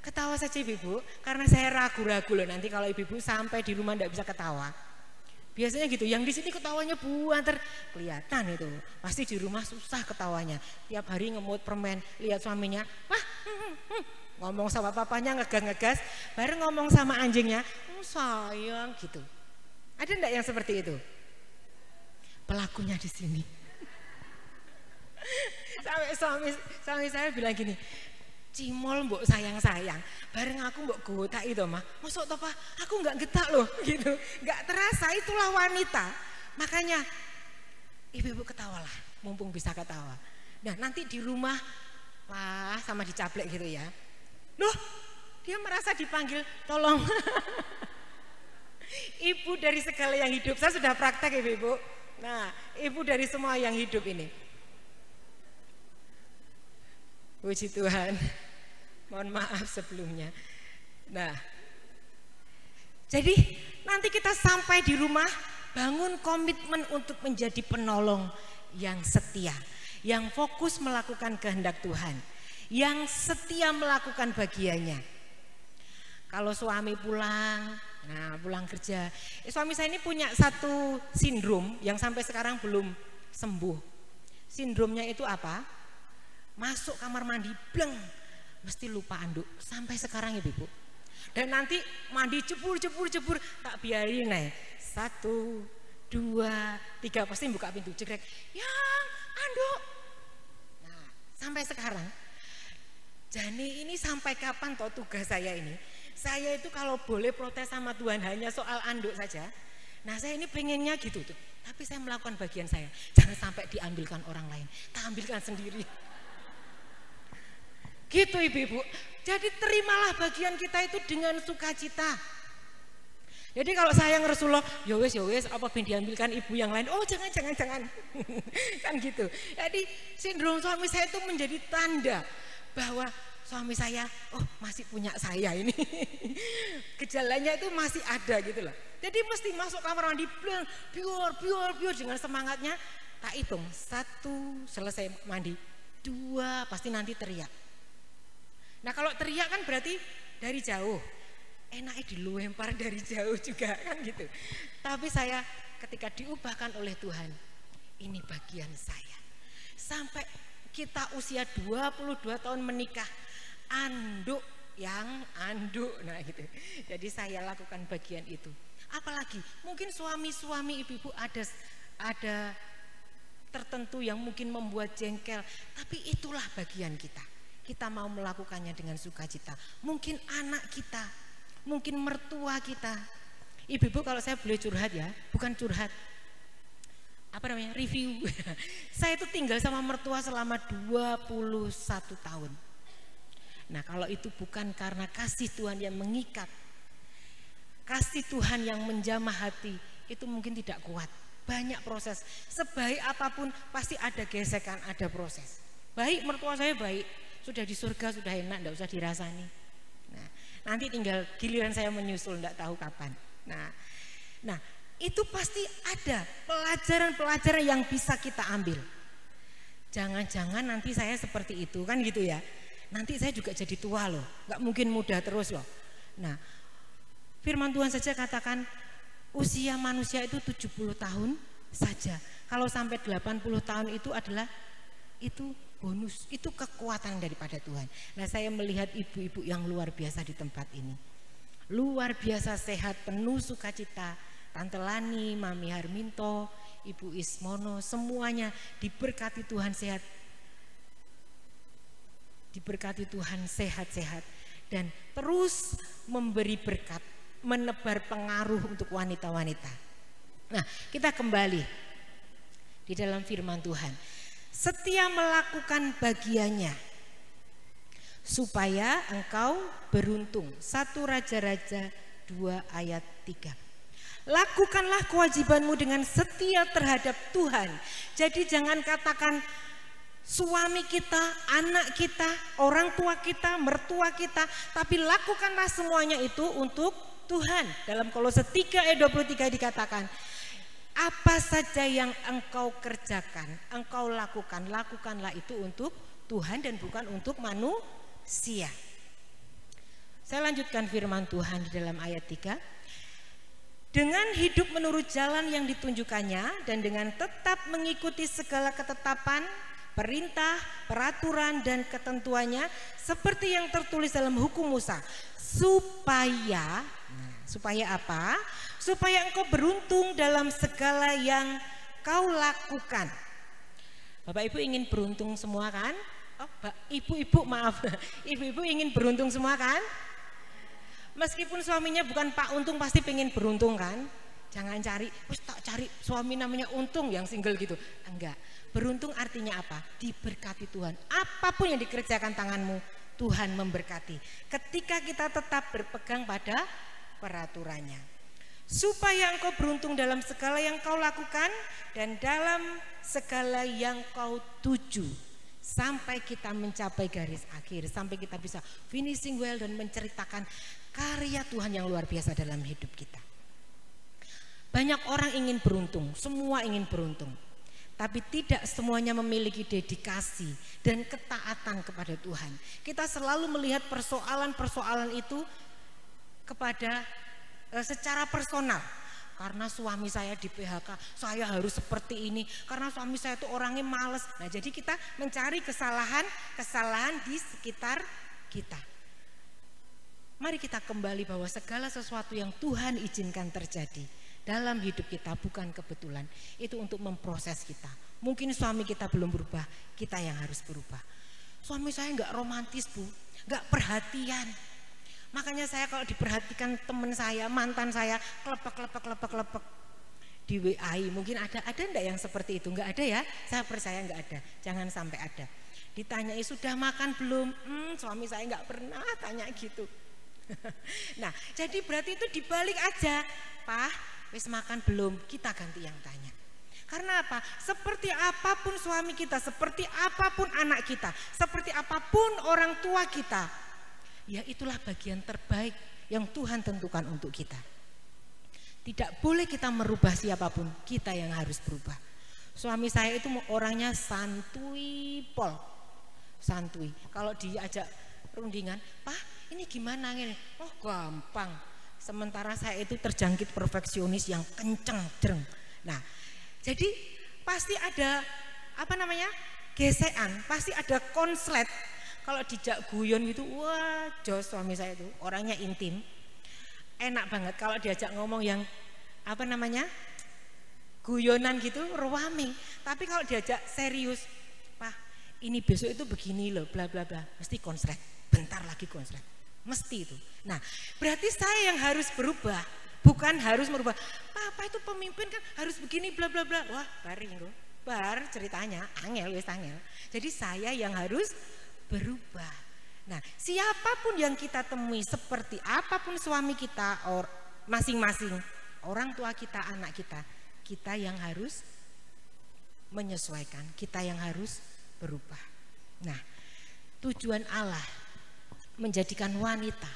Ketawa saja ibu, karena saya ragu-ragu loh nanti kalau ibu-ibu sampai di rumah enggak bisa ketawa. Biasanya gitu, yang di sini ketawanya buanter, kelihatan itu. Pasti di rumah susah ketawanya. Tiap hari ngemut permen, lihat suaminya, wah, ngomong sama papanya ngegas-ngegas, baru ngomong sama anjingnya, sayang gitu. Ada enggak yang seperti itu? Pelakunya di sini. Sampai suami saya bilang gini, cimol mbok sayang-sayang, bareng aku mbok gotak itu mah, masuk toh Pak, aku nggak getak loh gitu, nggak terasa, itulah wanita. Makanya ibu-ibu ketawalah, mumpung bisa ketawa. Nah nanti di rumah, wah sama dicaplek gitu ya, loh dia merasa dipanggil, tolong ibu dari segala yang hidup, saya sudah praktek ibu-ibu. Nah ibu dari semua yang hidup ini. Puji Tuhan, mohon maaf sebelumnya. Nah, jadi nanti kita sampai di rumah, bangun komitmen untuk menjadi penolong yang setia, yang fokus melakukan kehendak Tuhan, yang setia melakukan bagiannya. Kalau suami pulang, nah pulang kerja, suami saya ini punya satu sindrom yang sampai sekarang belum sembuh. Sindromnya itu apa? Masuk kamar mandi, bleng, mesti lupa anduk sampai sekarang ibu. Dan nanti mandi jebur, tak biarin nih. 1, 2, 3 pasti buka pintu cekrek, yang anduk. Nah sampai sekarang, Jani ini sampai kapan toh tugas saya ini? Saya itu kalau boleh protes sama Tuhan hanya soal anduk saja. Nah saya ini pengennya gitu tuh, tapi saya melakukan bagian saya. Jangan sampai diambilkan orang lain, tak ambilkan sendiri. Gitu ibu-ibu. Jadi terimalah bagian kita itu dengan sukacita. Jadi kalau sayang Rasulullah, ya wes, apa ben diambilkan ibu yang lain? Oh jangan. Kan gitu. Jadi sindrom suami saya itu menjadi tanda bahwa suami saya, oh masih punya saya ini. Gejalanya itu masih ada gitu loh. Jadi mesti masuk kamar mandi, biar dengan semangatnya. Tak hitung, 1 selesai mandi, 2 pasti nanti teriak. Nah kalau teriak kan berarti dari jauh, enaknya dilempar dari jauh juga kan gitu. Tapi saya ketika diubahkan oleh Tuhan, ini bagian saya. Sampai kita usia 22 tahun menikah, anduk, nah gitu. Jadi saya lakukan bagian itu. Apalagi mungkin suami-suami ibu-ibu ada tertentu yang mungkin membuat jengkel, tapi itulah bagian kita. Kita mau melakukannya dengan sukacita. Mungkin anak kita, mungkin mertua kita. Ibu-ibu kalau saya boleh curhat ya, bukan curhat, apa namanya, review. Saya itu tinggal sama mertua selama 21 tahun. Nah kalau itu bukan karena kasih Tuhan yang mengikat, kasih Tuhan yang menjamah hati, itu mungkin tidak kuat. Banyak proses, sebaik apapun pasti ada gesekan, ada proses. Baik mertua saya baik, sudah di surga, sudah enak, enggak usah dirasani. Nah, nanti tinggal giliran saya menyusul, enggak tahu kapan. Nah, itu pasti ada pelajaran-pelajaran yang bisa kita ambil. Jangan-jangan nanti saya seperti itu kan gitu ya. Nanti saya juga jadi tua loh, enggak mungkin muda terus loh. Nah, firman Tuhan saja katakan usia manusia itu 70 tahun saja. Kalau sampai 80 tahun itu adalah itu bonus, itu kekuatan daripada Tuhan. Nah saya melihat ibu-ibu yang luar biasa di tempat ini, luar biasa sehat, penuh sukacita. Tante Lani, Mami Harminto, Ibu Ismono, semuanya diberkati Tuhan sehat, diberkati Tuhan sehat-sehat, dan terus memberi berkat, menebar pengaruh untuk wanita-wanita. Nah kita kembali di dalam firman Tuhan. Setia melakukan bagiannya supaya engkau beruntung. 1 Raja-Raja 2 ayat 3. Lakukanlah kewajibanmu dengan setia terhadap Tuhan. Jadi jangan katakan suami kita, anak kita, orang tua kita, mertua kita, tapi lakukanlah semuanya itu untuk Tuhan. Dalam Kolose 3 ayat 23 dikatakan, apa saja yang engkau kerjakan, engkau lakukan, lakukanlah itu untuk Tuhan dan bukan untuk manusia. Saya lanjutkan firman Tuhan di dalam ayat 3. Dengan hidup menurut jalan yang ditunjukkannya dan dengan tetap mengikuti segala ketetapan, perintah, peraturan dan ketentuannya seperti yang tertulis dalam hukum Musa, supaya apa? Supaya engkau beruntung dalam segala yang kau lakukan. Bapak Ibu ingin beruntung semua kan? ibu-ibu maaf, ibu-ibu ingin beruntung semua kan? Meskipun suaminya bukan Pak Untung pasti pengen beruntung kan? Jangan cari, tak cari suami namanya Untung yang single gitu. Enggak, beruntung artinya apa? Diberkati Tuhan. Apapun yang dikerjakan tanganmu, Tuhan memberkati. Ketika kita tetap berpegang pada peraturannya. Supaya engkau beruntung dalam segala yang kau lakukan dan dalam segala yang kau tuju. Sampai kita mencapai garis akhir, sampai kita bisa finishing well dan menceritakan karya Tuhan yang luar biasa dalam hidup kita. Banyak orang ingin beruntung, semua ingin beruntung. Tapi tidak semuanya memiliki dedikasi dan ketaatan kepada Tuhan. Kita selalu melihat persoalan-persoalan itu kepada secara personal. Karena suami saya di PHK, saya harus seperti ini. Karena suami saya itu orangnya males. Nah, jadi kita mencari kesalahan di sekitar kita. Mari kita kembali bahwa segala sesuatu yang Tuhan izinkan terjadi dalam hidup kita bukan kebetulan. Itu untuk memproses kita. Mungkin suami kita belum berubah, kita yang harus berubah. Suami saya nggak romantis, Bu, nggak perhatian. Makanya saya kalau diperhatikan teman saya, mantan saya, klepek di WA-i. Mungkin ada enggak yang seperti itu? Enggak ada ya? Saya percaya enggak ada. Jangan sampai ada. Ditanyai sudah makan belum? Suami saya enggak pernah tanya gitu. Nah, jadi berarti itu dibalik aja. Pak, wis makan belum? Kita ganti yang tanya. Karena apa? Seperti apapun suami kita, seperti apapun anak kita, seperti apapun orang tua kita, ya itulah bagian terbaik yang Tuhan tentukan untuk kita. Tidak boleh kita merubah siapapun, kita yang harus berubah. Suami saya itu orangnya santuy pol. Santuy. Kalau diajak rundingan, Pak ini gimana ini? Oh gampang. Sementara saya itu terjangkit perfeksionis yang kenceng, jreng. Nah, jadi pasti ada gesekan, pasti ada konslet. Kalau dijak guyon gitu, wah jos suami saya itu orangnya intim, enak banget. Kalau diajak ngomong yang guyonan gitu, ruame. Tapi kalau diajak serius, Pak ini besok itu begini loh, bla bla bla, mesti konslet. Bentar lagi konslet, mesti itu. Nah, berarti saya yang harus berubah, bukan harus merubah. Papa itu pemimpin kan harus begini, bla bla bla. Wah, bar ceritanya, angel. Jadi saya yang harus berubah. Nah, siapapun yang kita temui, seperti apapun suami kita, masing-masing orang tua kita, anak kita, kita yang harus menyesuaikan, kita yang harus berubah. Nah, tujuan Allah menjadikan wanita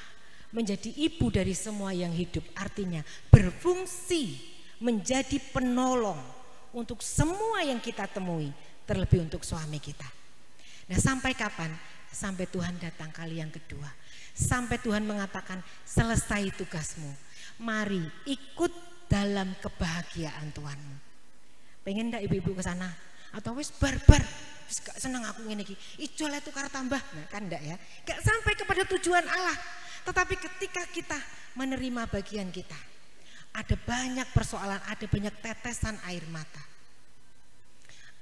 menjadi ibu dari semua yang hidup, artinya berfungsi menjadi penolong untuk semua yang kita temui, terlebih untuk suami kita. Nah, sampai kapan? Sampai Tuhan datang kali yang kedua. Sampai Tuhan mengatakan selesai tugasmu. Mari ikut dalam kebahagiaan Tuhanmu. Pengen enggak ibu-ibu ke sana? Atau wis barbar, wis gak seneng aku ngene iki. Ijol itu karo tambah. Nah, kan enggak ya? Gak sampai kepada tujuan Allah. Tetapi ketika kita menerima bagian kita, ada banyak persoalan, ada banyak tetesan air mata.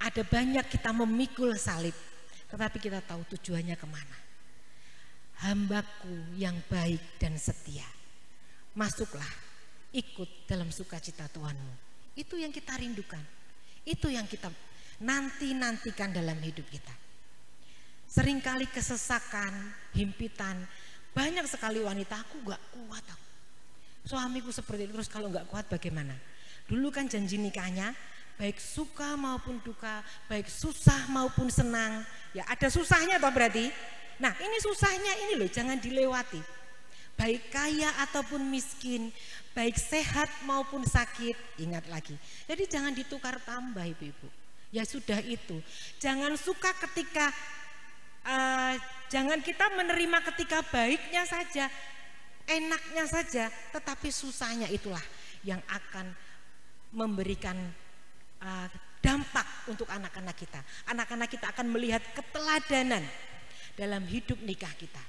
Ada banyak kita memikul salib. Tetapi kita tahu tujuannya kemana. Hambaku yang baik dan setia, masuklah, ikut dalam sukacita Tuhanmu. Itu yang kita rindukan. Itu yang kita nanti-nantikan dalam hidup kita. Seringkali kesesakan, himpitan, banyak sekali wanita, aku gak kuat aku. Suamiku seperti itu, terus kalau gak kuat bagaimana? Dulu kan janji nikahnya, baik suka maupun duka, baik susah maupun senang. Ya ada susahnya toh berarti. Nah ini susahnya ini loh, jangan dilewati. Baik kaya ataupun miskin, baik sehat maupun sakit, ingat lagi. Jadi jangan ditukar tambah ibu-ibu. Ya sudah itu. Jangan suka ketika, jangan kita menerima ketika baiknya saja, enaknya saja, tetapi susahnya itulah yang akan memberikan dampak untuk anak-anak kita. Anak-anak kita akan melihat keteladanan dalam hidup nikah kita.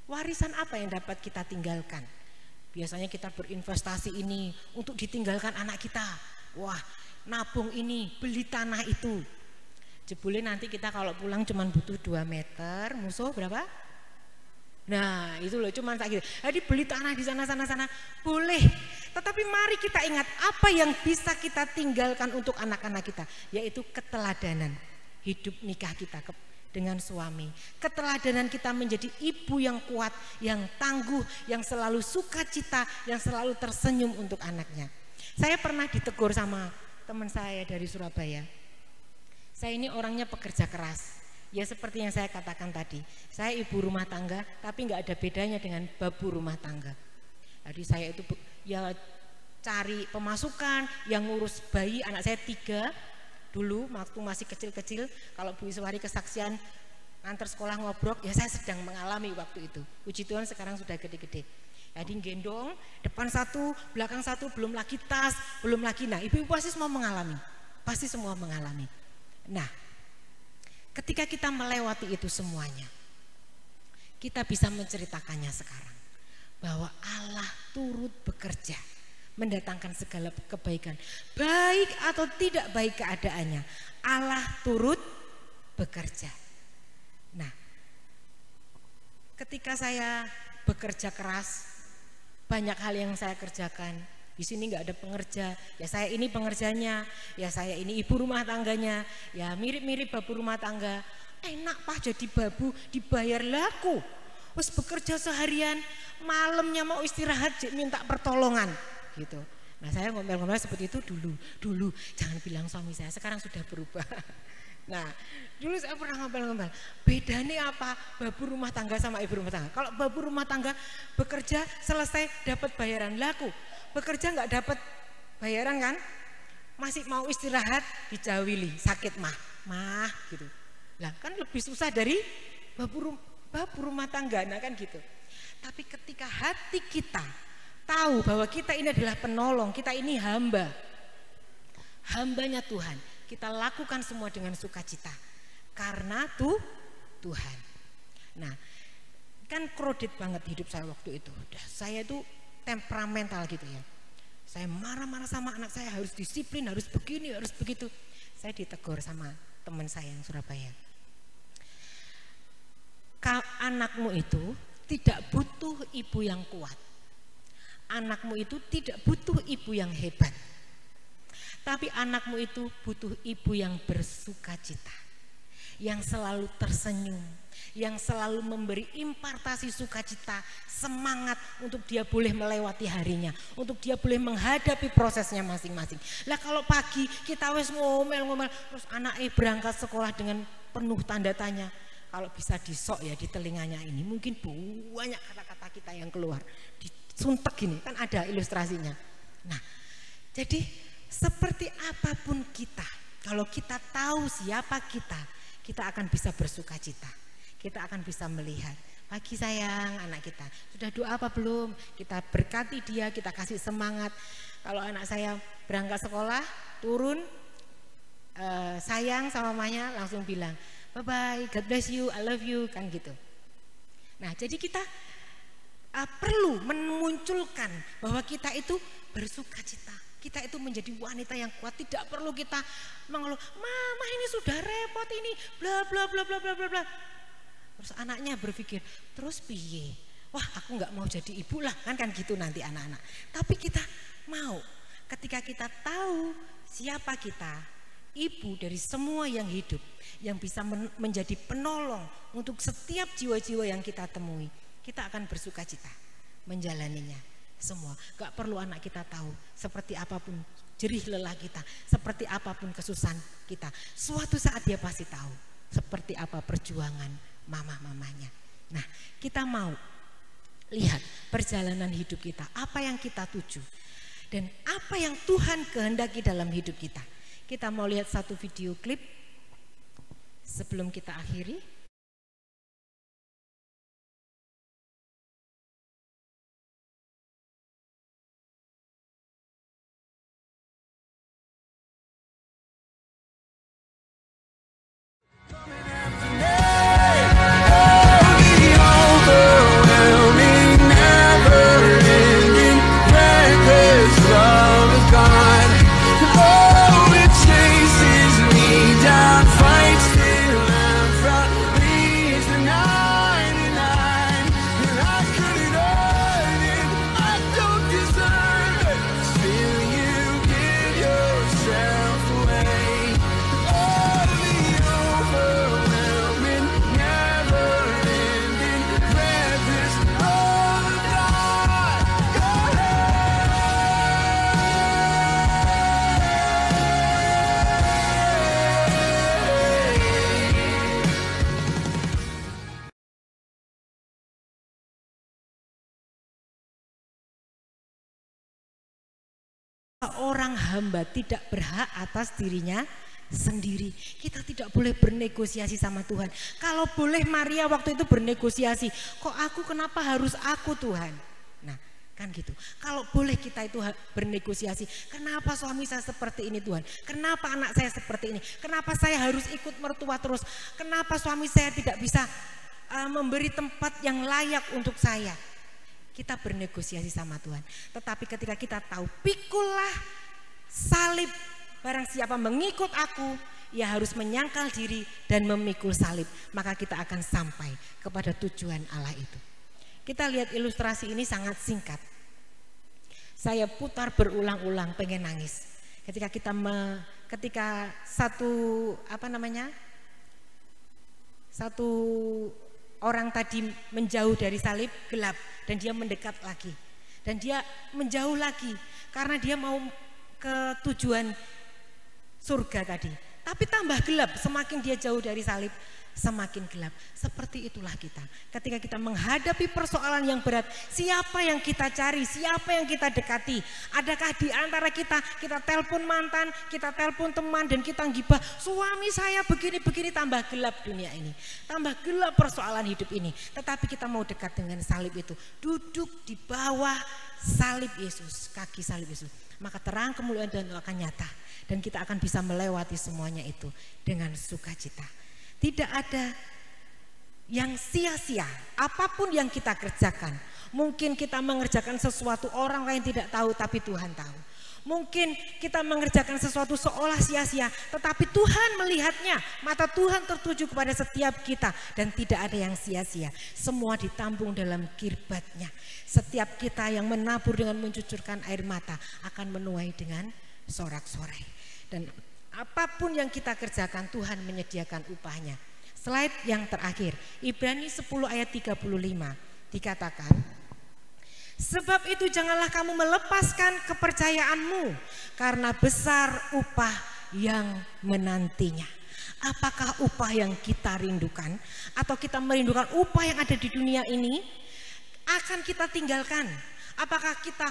Warisan apa yang dapat kita tinggalkan? Biasanya kita berinvestasi ini untuk ditinggalkan anak kita. Wah, nabung ini, beli tanah itu. Jebule nanti kita kalau pulang cuma butuh 2 meter, musuh berapa? Nah itu loh cuman kayak gitu. Jadi beli tanah di sana boleh. Tetapi mari kita ingat apa yang bisa kita tinggalkan untuk anak-anak kita, yaitu keteladanan hidup nikah kita dengan suami. Keteladanan kita menjadi ibu yang kuat, yang tangguh, yang selalu sukacita, yang selalu tersenyum untuk anaknya. Saya pernah ditegur sama teman saya dari Surabaya. Saya ini orangnya pekerja keras. Ya seperti yang saya katakan tadi, saya ibu rumah tangga tapi nggak ada bedanya dengan babu rumah tangga. Jadi saya itu ya cari pemasukan, yang ngurus bayi anak saya 3 dulu waktu masih kecil-kecil. Kalau Bu Iswari kesaksian antar sekolah ngobrol, ya saya sedang mengalami waktu itu. Puji Tuhan sekarang sudah gede-gede. Jadi gendong, depan 1, belakang 1, belum lagi tas, belum lagi. Nah ibu-ibu pasti semua mengalami, pasti semua mengalami. Nah ketika kita melewati itu semuanya, kita bisa menceritakannya sekarang bahwa Allah turut bekerja mendatangkan segala kebaikan, baik atau tidak baik keadaannya, Allah turut bekerja. Nah, ketika saya bekerja keras, banyak hal yang saya kerjakan. Di sini nggak ada pengerja, ya saya ini pengerjanya, ya saya ini ibu rumah tangganya, ya mirip-mirip babu rumah tangga. Enak Pak jadi babu, dibayar laku. Terus bekerja seharian, malamnya mau istirahat minta pertolongan, gitu. Nah saya ngomel-ngomel seperti itu dulu. Jangan bilang suami saya, sekarang sudah berubah. Nah dulu saya pernah ngomel-ngomel, bedanya apa babu rumah tangga sama ibu rumah tangga? Kalau babu rumah tangga bekerja selesai dapat bayaran laku. Bekerja nggak dapat bayaran kan, masih mau istirahat dijawili sakit mah gitu. Lah kan lebih susah dari babu rumah tangga, nah kan gitu. Tapi ketika hati kita tahu bahwa kita ini adalah penolong, kita ini hambanya Tuhan, kita lakukan semua dengan sukacita karena Tuhan. Nah kan kredit banget hidup saya waktu itu. Saya itu temperamental gitu ya. Saya marah-marah sama anak saya, harus disiplin, harus begini, harus begitu. Saya ditegur sama teman saya yang Surabaya. Anakmu itu tidak butuh ibu yang kuat. Anakmu itu tidak butuh ibu yang hebat. Tapi anakmu itu butuh ibu yang bersukacita, yang selalu tersenyum, yang selalu memberi impartasi sukacita, semangat untuk dia boleh melewati harinya, untuk dia boleh menghadapi prosesnya masing-masing. Lah kalau pagi kita wes ngomel-ngomel, terus anaknya berangkat sekolah dengan penuh tanda tanya, kalau bisa disok ya di telinganya ini, mungkin banyak kata-kata kita yang keluar, disuntek gini, kan ada ilustrasinya. Nah, jadi seperti apapun kita, kalau kita tahu siapa kita akan bisa bersukacita. Kita akan bisa melihat, pagi sayang anak kita, sudah doa apa belum? Kita berkati dia, kita kasih semangat. Kalau anak saya berangkat sekolah, turun, sayang sama mamanya, langsung bilang, bye-bye, God bless you, I love you, kan gitu. Nah jadi kita perlu memunculkan bahwa kita itu bersukacita. Kita itu menjadi wanita yang kuat, tidak perlu kita mengeluh, mama ini sudah repot ini, bla bla bla bla bla bla bla. Terus anaknya berpikir, terus piye? Wah aku nggak mau jadi ibu lah, kan gitu nanti anak-anak. Tapi kita mau, ketika kita tahu siapa kita, ibu dari semua yang hidup, yang bisa menjadi penolong untuk setiap jiwa-jiwa yang kita temui, kita akan bersukacita menjalaninya semua. Gak perlu anak kita tahu seperti apapun jerih lelah kita, seperti apapun kesusahan kita, suatu saat dia pasti tahu seperti apa perjuangan mama-mamanya. Nah kita mau lihat perjalanan hidup kita, apa yang kita tuju dan apa yang Tuhan kehendaki dalam hidup kita. Kita mau lihat satu video klip sebelum kita akhiri. Fight Seorang hamba tidak berhak atas dirinya sendiri. Kita tidak boleh bernegosiasi sama Tuhan. Kalau boleh Maria waktu itu bernegosiasi, kok aku, kenapa harus aku Tuhan? Nah kan gitu. Kalau boleh kita itu bernegosiasi, kenapa suami saya seperti ini Tuhan? Kenapa anak saya seperti ini? Kenapa saya harus ikut mertua terus? Kenapa suami saya tidak bisa memberi tempat yang layak untuk saya? Kita bernegosiasi sama Tuhan. Tetapi ketika kita tahu, pikulah salib, barang siapa mengikut aku, ia harus menyangkal diri dan memikul salib, maka kita akan sampai kepada tujuan Allah itu. Kita lihat ilustrasi ini sangat singkat. Saya putar berulang-ulang, pengen nangis. Ketika satu orang tadi menjauh dari salib, gelap, dan dia mendekat lagi, dan dia menjauh lagi karena dia mau ke tujuan surga tadi. Tapi tambah gelap, semakin dia jauh dari salib, semakin gelap. Seperti itulah kita. Ketika kita menghadapi persoalan yang berat, siapa yang kita cari, siapa yang kita dekati? Adakah di antara kita telepon mantan, kita telepon teman, dan kita gibah, suami saya begini-begini, tambah gelap dunia ini, tambah gelap persoalan hidup ini. Tetapi kita mau dekat dengan salib itu, duduk di bawah salib Yesus, kaki salib Yesus, maka terang kemuliaan Tuhan akan nyata, dan kita akan bisa melewati semuanya itu dengan sukacita. Tidak ada yang sia-sia, apapun yang kita kerjakan. Mungkin kita mengerjakan sesuatu orang lain tidak tahu, tapi Tuhan tahu. Mungkin kita mengerjakan sesuatu seolah sia-sia, tetapi Tuhan melihatnya. Mata Tuhan tertuju kepada setiap kita, dan tidak ada yang sia-sia. Semua ditampung dalam kirbatnya. Setiap kita yang menabur dengan mencucurkan air mata akan menuai dengan sorak-sorai. Dan apapun yang kita kerjakan, Tuhan menyediakan upahnya. Slide yang terakhir, Ibrani 10 ayat 35 dikatakan, sebab itu janganlah kamu melepaskan kepercayaanmu, karena besar upah yang menantinya. Apakah upah yang kita rindukan, atau kita merindukan upah yang ada di dunia ini akan kita tinggalkan? Apakah kita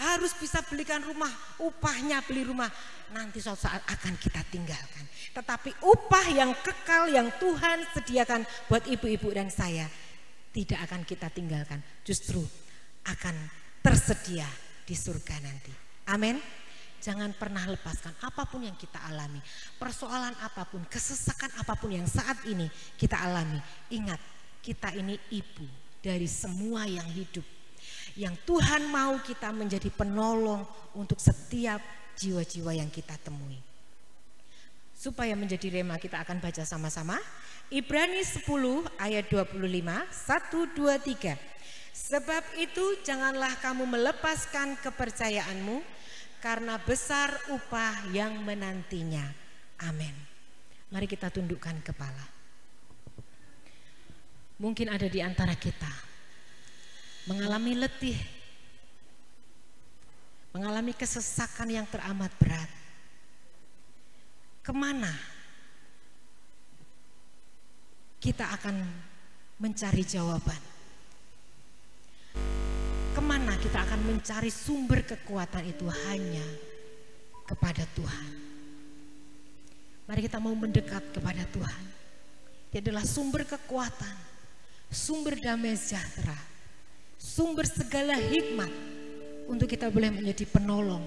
harus bisa belikan rumah, upahnya beli rumah, nanti suatu saat akan kita tinggalkan. Tetapi upah yang kekal yang Tuhan sediakan buat ibu-ibu dan saya tidak akan kita tinggalkan, justru akan tersedia di surga nanti. Amin. Jangan pernah lepaskan apapun yang kita alami, persoalan apapun, kesesakan apapun yang saat ini kita alami. Ingat, kita ini ibu dari semua yang hidup, yang Tuhan mau kita menjadi penolong untuk setiap jiwa-jiwa yang kita temui. Supaya menjadi rema, kita akan baca sama-sama Ibrani 10 ayat 25, 1, 2, 3. Sebab itu janganlah kamu melepaskan kepercayaanmu, karena besar upah yang menantinya. Amin. Mari kita tundukkan kepala. Mungkin ada di antara kita mengalami letih, mengalami kesesakan yang teramat berat. Kemana kita akan mencari jawaban? Kemana kita akan mencari sumber kekuatan itu? Hanya kepada Tuhan. Mari kita mau mendekat kepada Tuhan. Dia adalah sumber kekuatan, sumber damai sejahtera, sumber segala hikmat untuk kita boleh menjadi penolong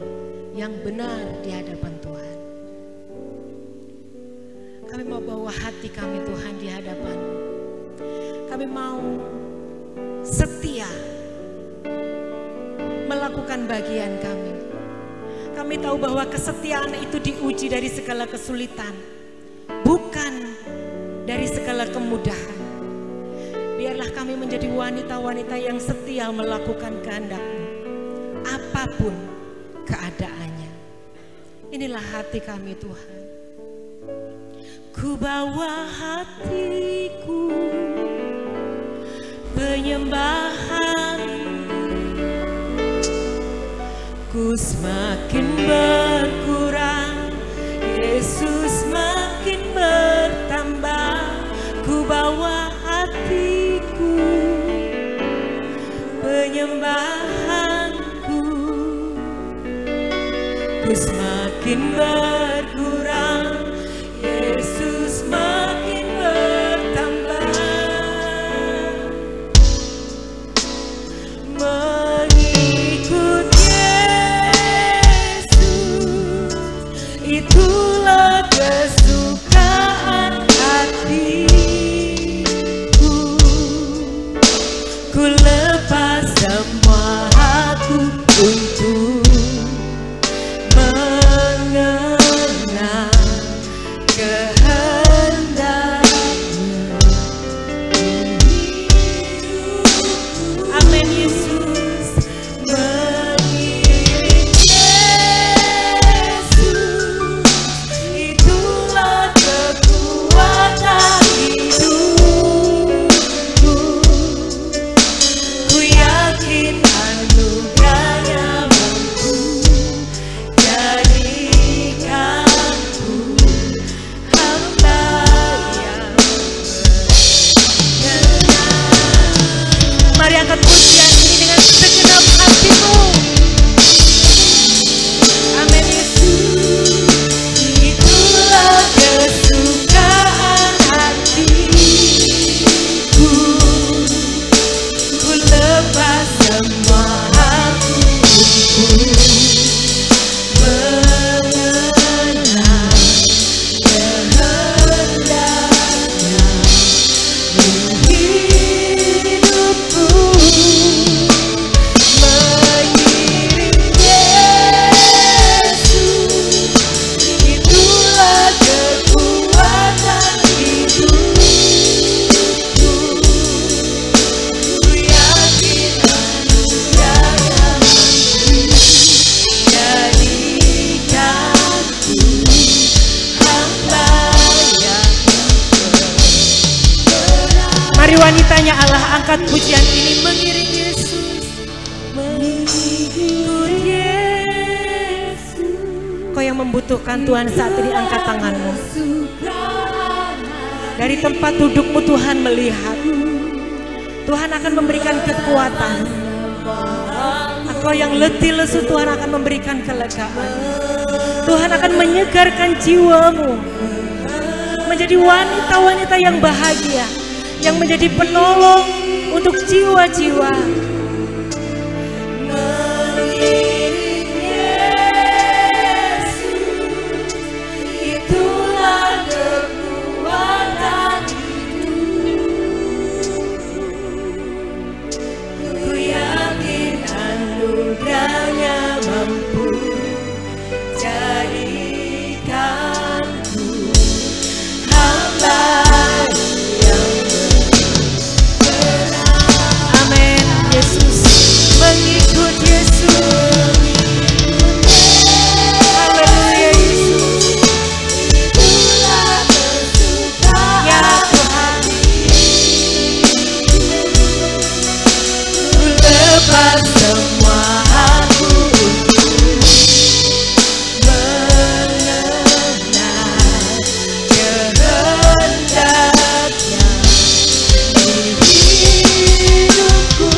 yang benar di hadapan Tuhan. Kami mau bawa hati kami Tuhan di hadapan-Mu. Kami mau setia melakukan bagian kami. Kami tahu bahwa kesetiaan itu diuji dari segala kesulitan, bukan dari segala kemudahan. Biarlah kami menjadi wanita-wanita yang setia melakukan kehendak-Mu, apapun keadaannya. Inilah hati kami Tuhan. Ku bawa hatiku penyembahan, ku semakin berkurang, Yesus makin bertambah. Ku bawa hatiku penyembahanku, ku semakin berkurang, Yesus makin bertambah. Mengikut Yesus, itulah kesukaan hatiku. Ku lepas semua aku untuk mengenal kehendaknya. Amin Yesus. Mengiring Yesus, itulah kekuatan hidupku. Ku yakin anugerahnya mampu jadikanku hamba yang berkenan. Mari angkat pujian ini dengan segenap hatimu. Amin Yesus. Itulah kesukaan hatiku. Ku lepas semua aku untuk mengenal kehendaknya hidupku. Mengiring Yesus, itulah kekuatan hidupku. Ku yakin anugerahnya mampu jadikanku hamba yang berkenan. Mari wanitanya Allah angkat pujian ini. Mengiring Yesus, mengikut Yesus. Kau yang membutuhkan Tuhan saat ini, angkat tanganmu. Dari tempat dudukmu Tuhan melihat. Tuhan akan memberikan kekuatan. Engkau yang letih lesu, Tuhan akan memberikan kelegaan. Tuhan akan menyegarkan jiwamu. Menjadi wanita-wanita yang bahagia, yang menjadi penolong untuk jiwa-jiwa. Mengiring Yesus, itulah kekuatan hidupku. Ku yakin anugerahnya mampu jadikanku hamba yang berkenan. Amin Yesus. Mengikut Yesus. Haleluya Yesus. Itulah kesukaan ya Tuhan. Ku lepas semua aku untuk mengenal kehendaknya di hidupku.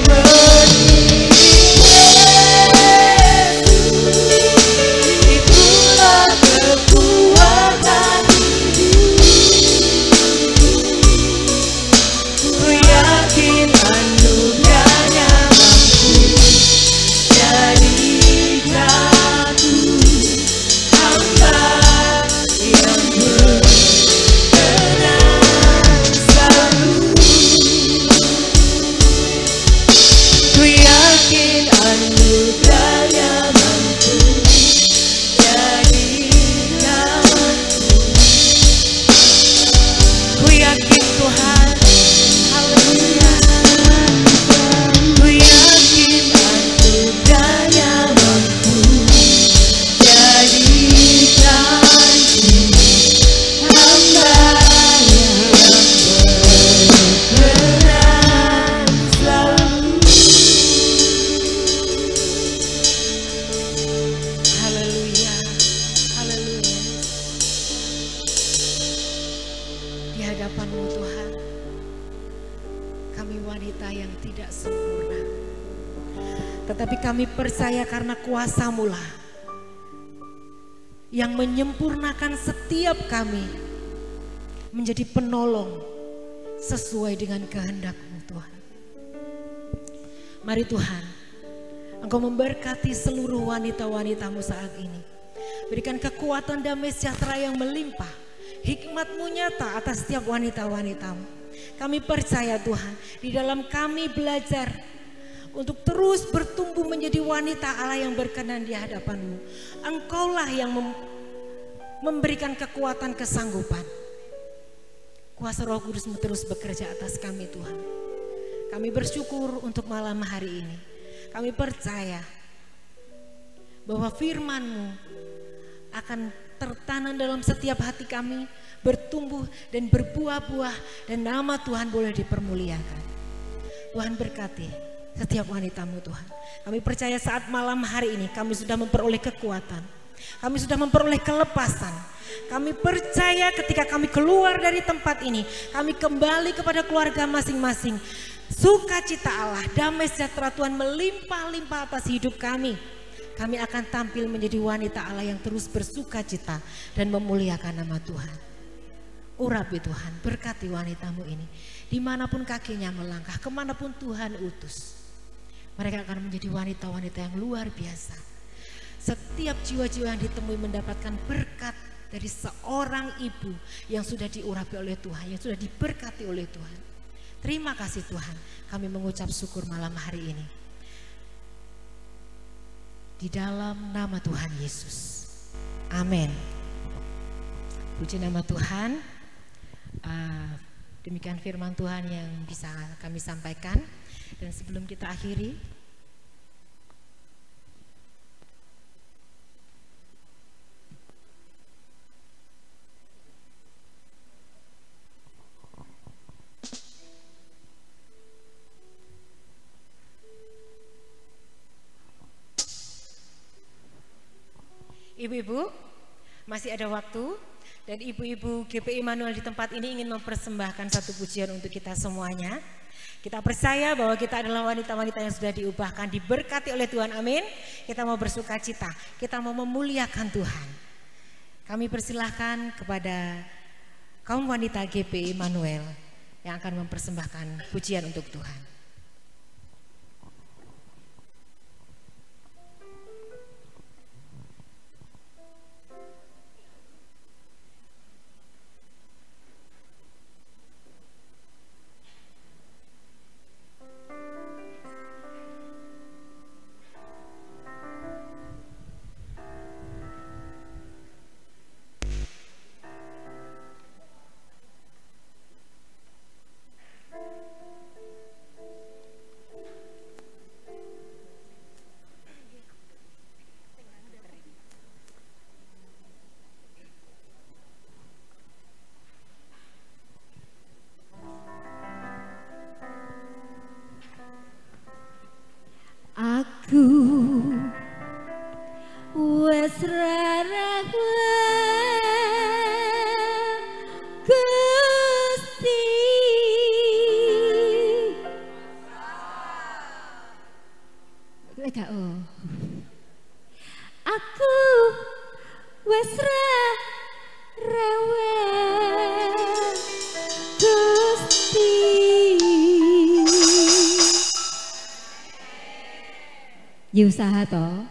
Mengiring Yesus, itulah kekuatan hidupku. Ku yakin anugerahnya mampu jadikanku hamba yang berkenan selalu. Ku yakin anugerahnya mampu jadikanku. Ku yakin Tuhan. Haleluya. Ku yakin anugerahnya mampu jadikanku hamba yang berkenan selalu. Haleluya. Haleluya. Di hadapan-Mu Tuhan, kami wanita yang tidak sempurna, Tetapi kami percaya karena kuasa-Mu lah yang menyempurnakan setiap kami menjadi penolong sesuai dengan kehendak-Mu Tuhan. Mari Tuhan, Engkau memberkati seluruh wanita-wanita-Mu saat ini. Berikan kekuatan damai sejahtera yang melimpah, hikmat-Mu nyata atas setiap wanita-wanita-Mu. Kami percaya Tuhan, di dalam kami belajar untuk terus bertumbuh menjadi wanita Allah yang berkenan di hadapan-Mu. Engkaulah yang memberikan kekuatan kesanggupan. Kuasa Roh Kudus-Mu terus bekerja atas kami Tuhan. Kami bersyukur untuk malam hari ini. Kami percaya bahwa firman-Mu akan tertanam dalam setiap hati kami, bertumbuh dan berbuah-buah, dan nama Tuhan boleh dipermuliakan. Tuhan berkati setiap wanita-Mu Tuhan. Kami percaya saat malam hari ini kami sudah memperoleh kekuatan, kami sudah memperoleh kelepasan. Kami percaya ketika kami keluar dari tempat ini, kami kembali kepada keluarga masing-masing. Sukacita Allah, damai sejahtera Tuhan melimpah-limpah atas hidup kami. Kami akan tampil menjadi wanita Allah yang terus bersukacita dan memuliakan nama Tuhan. Urapi Tuhan, berkati wanita-Mu ini. Dimanapun kakinya melangkah, kemanapun Tuhan utus, mereka akan menjadi wanita-wanita yang luar biasa. Setiap jiwa-jiwa yang ditemui mendapatkan berkat dari seorang ibu yang sudah diurapi oleh Tuhan, yang sudah diberkati oleh Tuhan. Terima kasih Tuhan, kami mengucap syukur malam hari ini. Di dalam nama Tuhan Yesus. Amin. Puji nama Tuhan. Demikian firman Tuhan yang bisa kami sampaikan. Dan sebelum kita akhiri, ibu-ibu, masih ada waktu, dan ibu-ibu GPI Immanuel di tempat ini ingin mempersembahkan satu pujian untuk kita semuanya. Kita percaya bahwa kita adalah wanita-wanita yang sudah diubahkan, diberkati oleh Tuhan, amin. Kita mau bersukacita, kita mau memuliakan Tuhan. Kami persilahkan kepada kaum wanita GPI Immanuel yang akan mempersembahkan pujian untuk Tuhan. Wes rarawa Gusti Lega aku wes rarawa Gusti ya usaha toh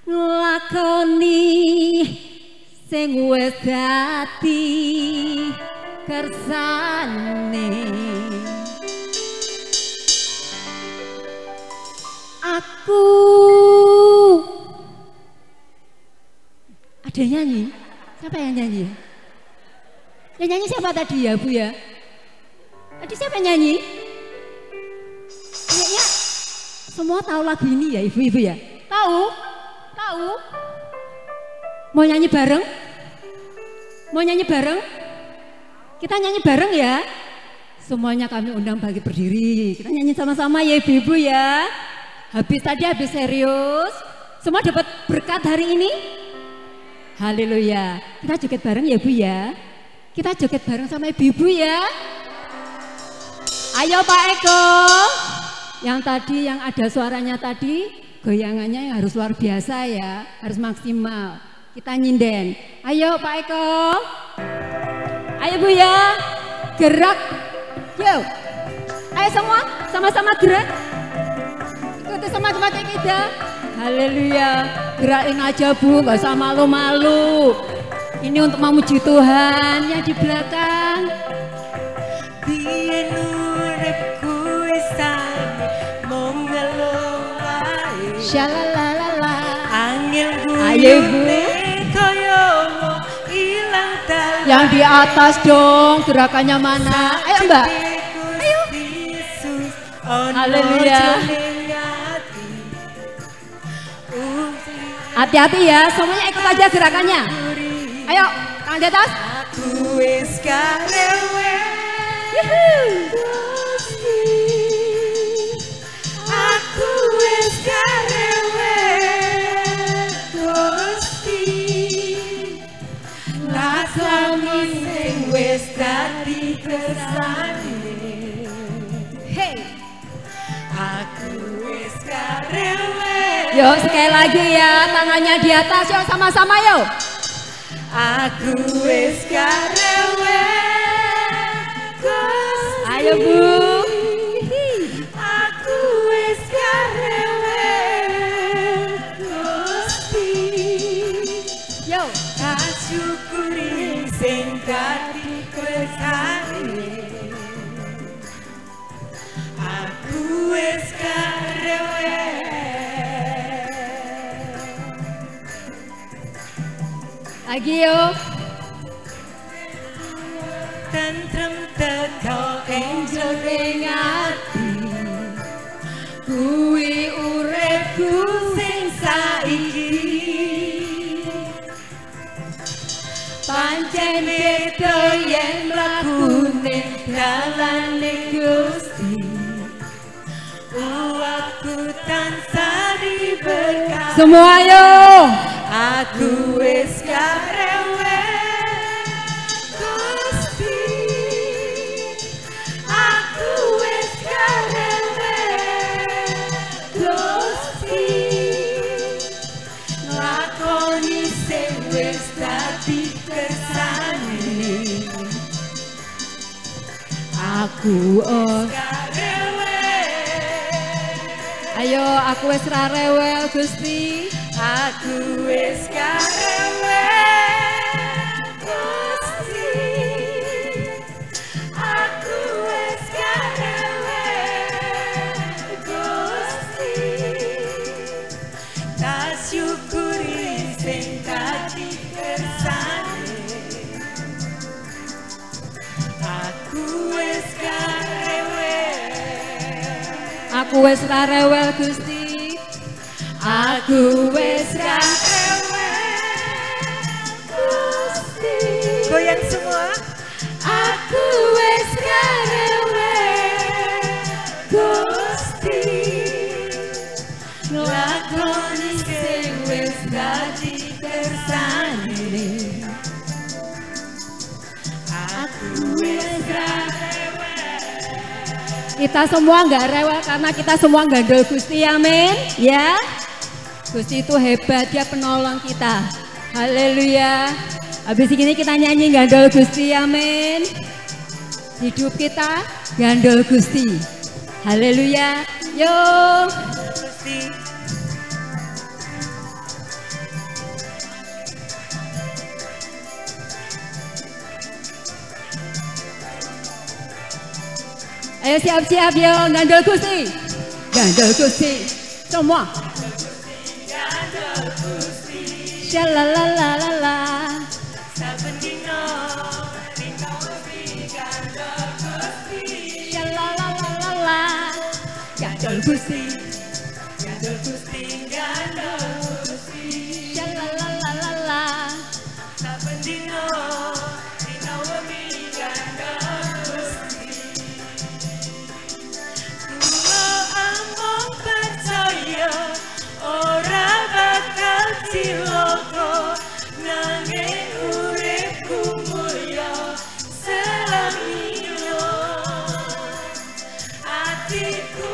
nglakoni sing wis dadi kersane aku ada nyanyi siapa yang nyanyi siapa tadi ya Bu ya tadi siapa yang nyanyi ya semua tahu lagu ini ya ibu-ibu ya tahu mau nyanyi bareng kita nyanyi bareng ya semuanya kami undang bagi berdiri kita nyanyi sama-sama ya ibu-ibu ya habis serius semua dapat berkat hari ini haleluya kita joget bareng ya Bu ya kita joget bareng sama ibu-ibu ya ayo Pak Eko yang tadi yang ada suaranya tadi, goyangannya yang harus luar biasa ya, harus maksimal. Kita nyinden. Ayo Pak Eko. Ayo Bu ya. Gerak. Yo. Ayo semua sama-sama gerak. Ikuti sama-sama kayak kita. Haleluya. Gerakin aja Bu, gak usah malu-malu. Ini untuk memuji Tuhan yang di belakang. Biyen uripku wis mung ngeluh wae. Syalalala. Angel Ayo Bu. kaya ilang dalan. Yang di atas dong, gerakannya mana? Ayo Mbak. Ayo. Haleluya. Hati-hati ya, semuanya ikut aja gerakannya. Ayo, tangan di atas. Aku wis karewe. Aku wis karewe. Gusti. Laksami sing wis dadi kersane. Hey. Aku wis karewe. Yuk sekali lagi ya, tangannya di atas, yuk sama-sama yuk. Aku wis karewe. Ayo Bu. Aku wis karewe. Gusti. Yo. Tak syukuri sing dadi kersane. Aku wis karewe. Lagi yuk. Tentrem teko ing jroning ati. Kuwi uripku sing saiki. Pancen beda yen mlakune dalane Gusti. Aku tansah diberkati. Semua yuk. Aku wis karewe. Gusti. Aku wis karewe. Gusti. Lakoni sing wis dadi kersane. Aku karewe. Ayo aku wis ra rewel Gusti. Aku wis karewe. Gusti. Aku wis karewe. Gusti. Tak syukuri sing dadi kersane. Aku wis karewe. Aku wis ra rewel Gusti. Aku wis karewe. Gusti. Goyang semua. Aku wis karewe. Gusti. Lakoni sing wis dadi kersane. Aku wis karewe. Kita semua nggak rewel karena kita semua gandol Gusti, amin. Ya. Gusti itu hebat, dia penolong kita. Haleluya. Habis ini kita nyanyi gandol Gusti, amin. Hidup kita gandol Gusti. Haleluya. Yo. Gusti. Ayo siap-siap yo, gandol Gusti. Gandol Gusti. Semua. Shalalalala. Saben dino dino gandol Gusti. Shalalalala. Gandol Gusti. Gandol Gusti, gandol Gusti. Shalalalala. Saben dino wengi gandol Gusti. Kula amung percaya ora bakal cilaka nanging uripku mulya selamina. Atiku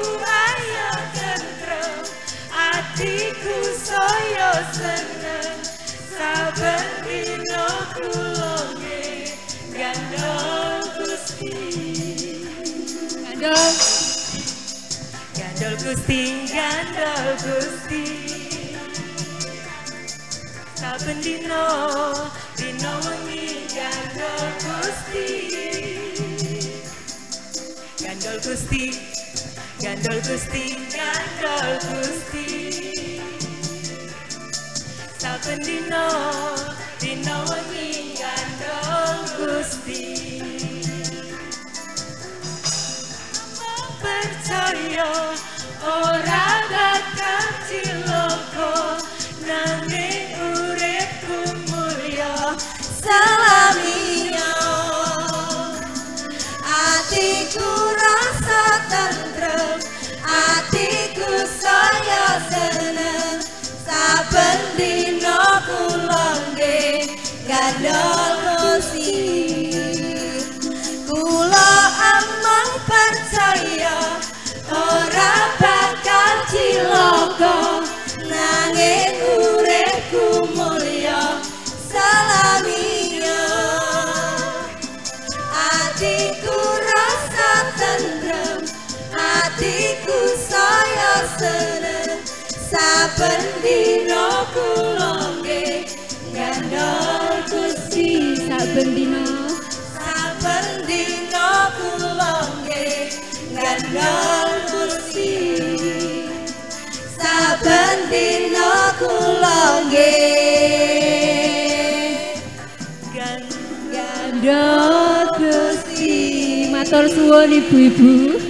Gusti, gandol Gusti. Saben dino, dino wengi gandol Gusti. Gandol Gusti, gandol Gusti, gandol Gusti. Saben dino, dino wengi gandol Gusti. Percaya ora bakal cilaka nanging uripku mulya Selaminya atiku rasa tentrem, atiku saya seneng. Saben dina kula nggih gandol Gusti. Kula amang percaya ora bakal cilaka nanging uripku mulya selaminya. Atiku rasa tentrem, atiku saya seneng. Saben dina kula nggih gandol Gusti. Saben dina kula nggih gandol Gusti. Saben dina kula nggih gandol Gusti. Matur suwun ibu-ibu.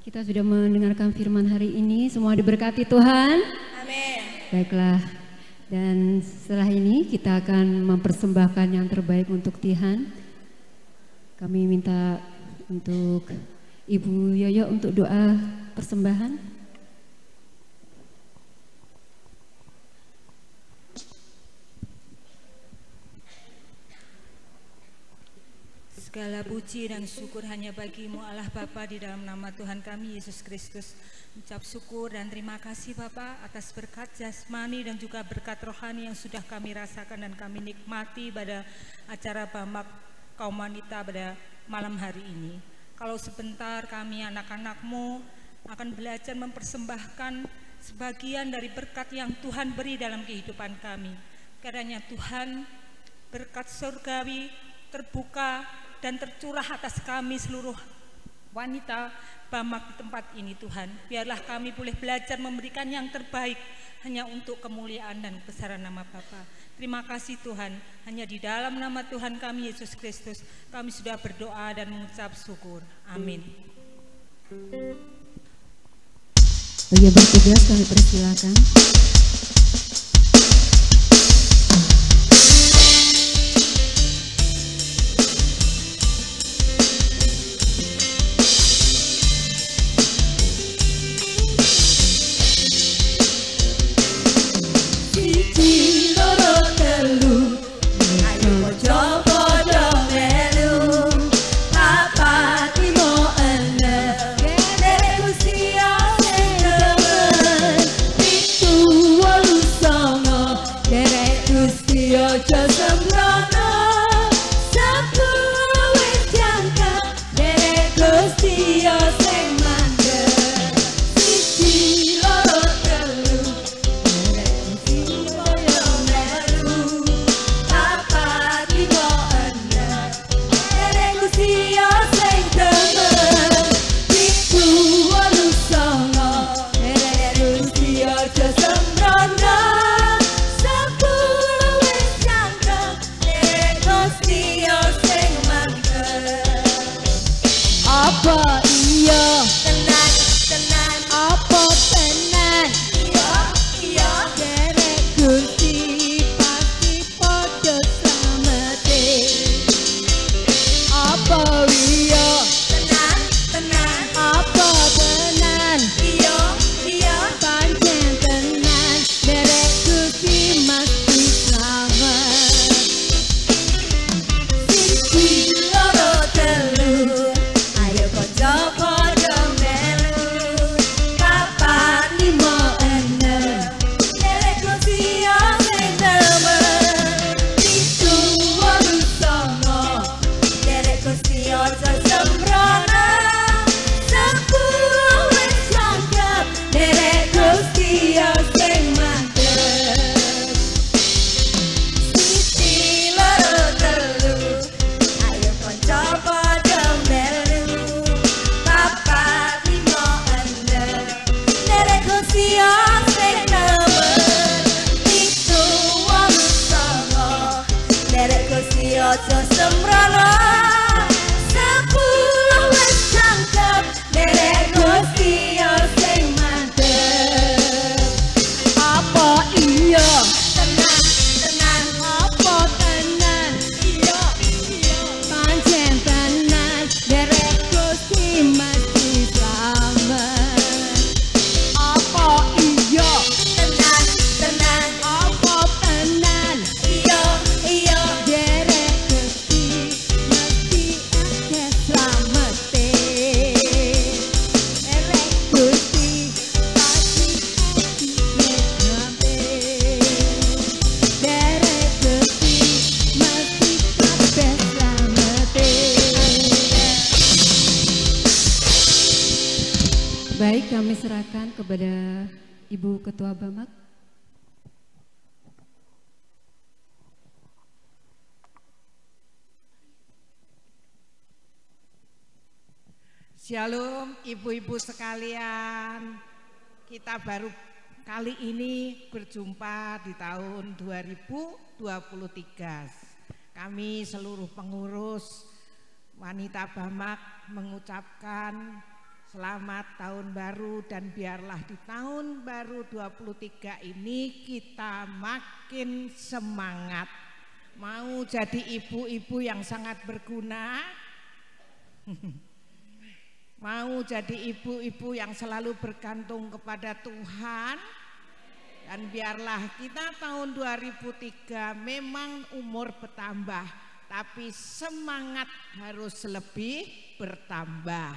Kita sudah mendengarkan firman hari ini, semua diberkati Tuhan. Amin. Baiklah, dan setelah ini kita akan mempersembahkan yang terbaik untuk Tuhan. Kami minta untuk Ibu Yoyo untuk doa persembahan. Segala puji dan syukur hanya bagi-Mu Allah Bapa, di dalam nama Tuhan kami Yesus Kristus. Ucap syukur dan terima kasih Bapa atas berkat jasmani dan juga berkat rohani yang sudah kami rasakan dan kami nikmati pada acara Bamak Kaum Wanita pada malam hari ini. Kalau sebentar kami anak-anak-Mu akan belajar mempersembahkan sebagian dari berkat yang Tuhan beri dalam kehidupan kami. Kiranya Tuhan berkat surgawi terbuka dan tercurah atas kami seluruh wanita Bamak di tempat ini Tuhan. Biarlah kami boleh belajar memberikan yang terbaik hanya untuk kemuliaan dan kebesaran nama Bapa. Terima kasih Tuhan, hanya di dalam nama Tuhan kami Yesus Kristus kami sudah berdoa dan mengucap syukur. Amin. Bagi yang bertugas kami persilakan. Apa iya Apa iya tenan tenan apa tenan iya iya pancen tenan derek Gusti mesti slamet siji loro telu ayo kanca padha melu papat lima enem derek Gusti sing nemen pitu wolu songo derek Gusti aja sembrono sepuluh wis cangkep derek Gusti sing mantep siji loro telu ayo kanca padha melu papat lima enem derek Gusti sing nemen pitu wolu songo derek Gusti aja sembrono sepuluh wis cangkep derek Gusti sing mantep apa iya tenan tenan apa tenan iya pancen tenan derek Gusti mesti slamet apa iya tenan tenan apa tenan iya iya derek Gusti mesti akeh slamete derek Gusti pasti slamete derek Gusti mesti akeh slamete. Baik, kami serahkan kepada Ibu Ketua Bamak. Shalom ibu-ibu sekalian. Kita baru kali ini berjumpa di tahun 2023. Kami seluruh pengurus wanita Bamak mengucapkan selamat tahun baru dan biarlah di tahun baru 23 ini kita makin semangat. Mau jadi ibu-ibu yang sangat berguna. Mau jadi ibu-ibu yang selalu bergantung kepada Tuhan. Dan biarlah kita tahun 2003 memang umur bertambah, tapi semangat harus lebih bertambah.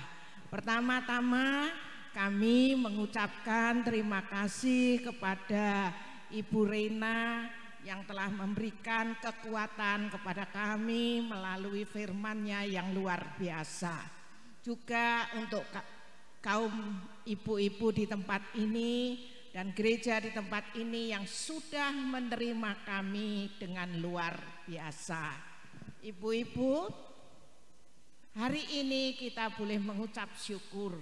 Pertama-tama kami mengucapkan terima kasih kepada Ibu Rena yang telah memberikan kekuatan kepada kami melalui firman-Nya yang luar biasa. Juga untuk kaum ibu-ibu di tempat ini dan gereja di tempat ini yang sudah menerima kami dengan luar biasa. Ibu-ibu, hari ini kita boleh mengucap syukur,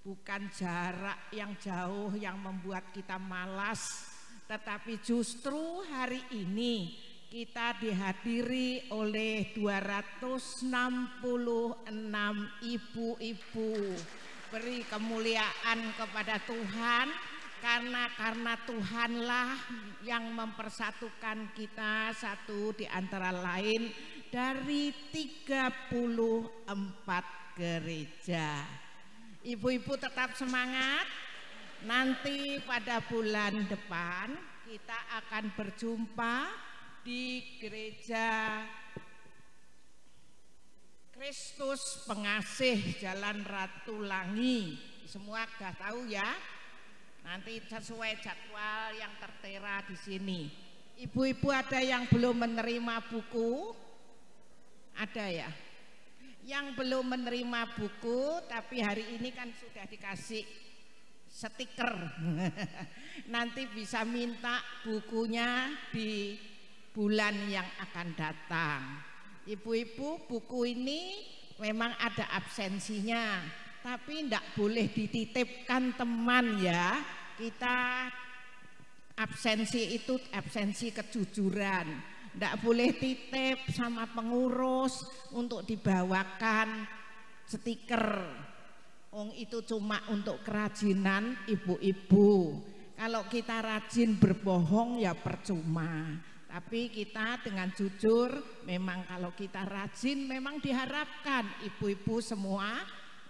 bukan jarak yang jauh yang membuat kita malas, tetapi justru hari ini kita dihadiri oleh 266 ibu-ibu. Beri kemuliaan kepada Tuhan, karena Tuhanlah yang mempersatukan kita satu di antara lain dari 34 gereja. Ibu-ibu tetap semangat. Nanti pada bulan depan kita akan berjumpa di gereja Kristus Pengasih Jalan Ratu Langi. Semua sudah tahu ya. Nanti sesuai jadwal yang tertera di sini. Ibu-ibu ada yang belum menerima buku? Ada ya? Yang belum menerima buku tapi hari ini kan sudah dikasih stiker. Nanti bisa minta bukunya di bulan yang akan datang. Ibu-ibu, buku ini memang ada absensinya, tapi tidak boleh dititipkan teman ya. Kita absensi itu absensi kejujuran, tidak boleh titip sama pengurus untuk dibawakan stiker. Itu cuma untuk kerajinan ibu-ibu. Kalau kita rajin berbohong ya percuma. Tapi kita dengan jujur, memang kalau kita rajin, memang diharapkan ibu-ibu semua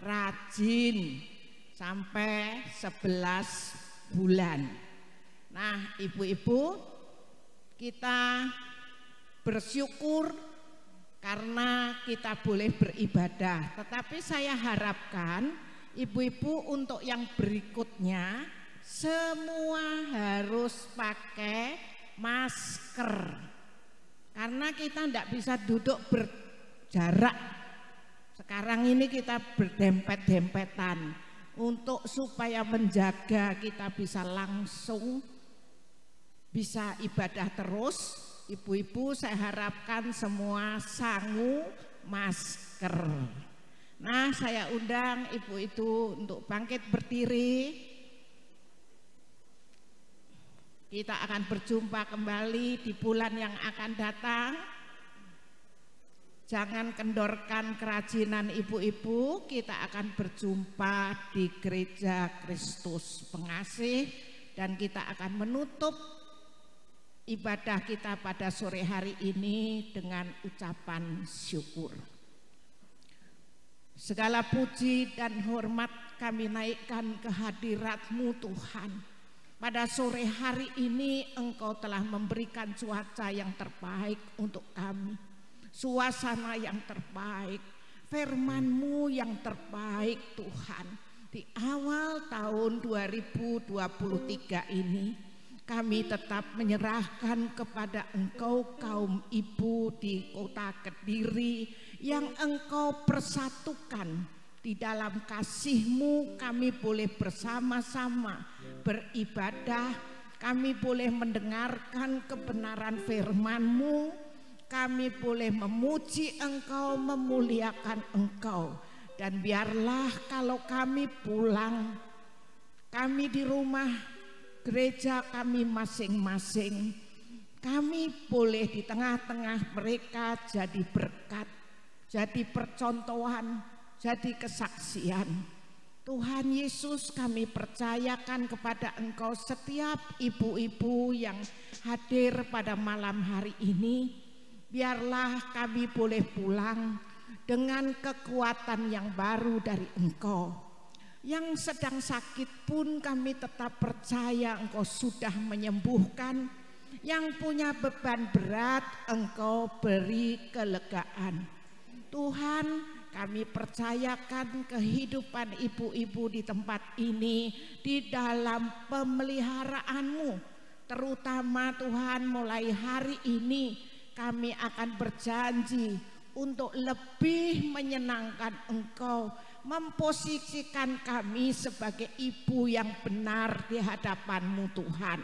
rajin sampai 11 bulan. Nah, ibu-ibu, kita bersyukur karena kita boleh beribadah. Tetapi saya harapkan ibu-ibu untuk yang berikutnya semua harus pakai masker, karena kita tidak bisa duduk berjarak. Sekarang ini kita berdempet-dempetan untuk supaya menjaga kita bisa langsung bisa ibadah terus. Ibu-ibu, saya harapkan semua sangu masker. Nah, saya undang ibu itu untuk bangkit berdiri. Kita akan berjumpa kembali di bulan yang akan datang. Jangan kendorkan kerajinan ibu-ibu. Kita akan berjumpa di Gereja Kristus Pengasih, dan kita akan menutup ibadah kita pada sore hari ini dengan ucapan syukur. Segala puji dan hormat kami naikkan ke hadirat-Mu Tuhan. Pada sore hari ini Engkau telah memberikan cuaca yang terbaik untuk kami, suasana yang terbaik, firman-Mu yang terbaik Tuhan. Di awal tahun 2023 ini kami tetap menyerahkan kepada Engkau kaum ibu di kota Kediri yang Engkau persatukan. Di dalam kasih-Mu kami boleh bersama-sama beribadah, kami boleh mendengarkan kebenaran firman-Mu, kami boleh memuji Engkau, memuliakan Engkau. Dan biarlah kalau kami pulang, kami di rumah gereja kami masing-masing, kami boleh di tengah-tengah mereka jadi berkat, jadi percontohan, jadi kesaksian. Tuhan Yesus, kami percayakan kepada Engkau setiap ibu-ibu yang hadir pada malam hari ini. Biarlah kami boleh pulang dengan kekuatan yang baru dari Engkau. Yang sedang sakit pun kami tetap percaya Engkau sudah menyembuhkan. Yang punya beban berat Engkau beri kelegaan. Tuhan, kami percayakan kehidupan ibu-ibu di tempat ini di dalam pemeliharaan-Mu. Terutama Tuhan, mulai hari ini kami akan berjanji untuk lebih menyenangkan Engkau, memposisikan kami sebagai ibu yang benar di hadapan-Mu Tuhan.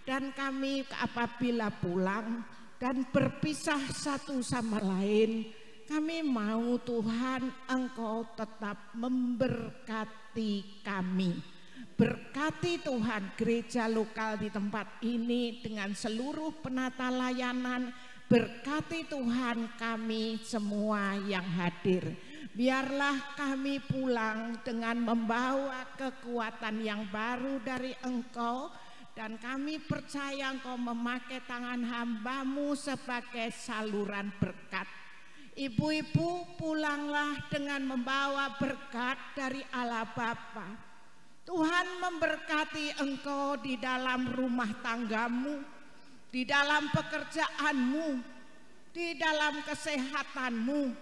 Dan kami apabila pulang dan berpisah satu sama lain, kami mau Tuhan Engkau tetap memberkati kami. Berkati Tuhan gereja lokal di tempat ini dengan seluruh penata layanan. Berkati Tuhan kami semua yang hadir. Biarlah kami pulang dengan membawa kekuatan yang baru dari Engkau. Dan kami percaya Engkau memakai tangan hamba-Mu sebagai saluran berkat. Ibu-ibu, pulanglah dengan membawa berkat dari Allah Bapa. Tuhan memberkati engkau di dalam rumah tanggamu, di dalam pekerjaanmu, di dalam kesehatanmu.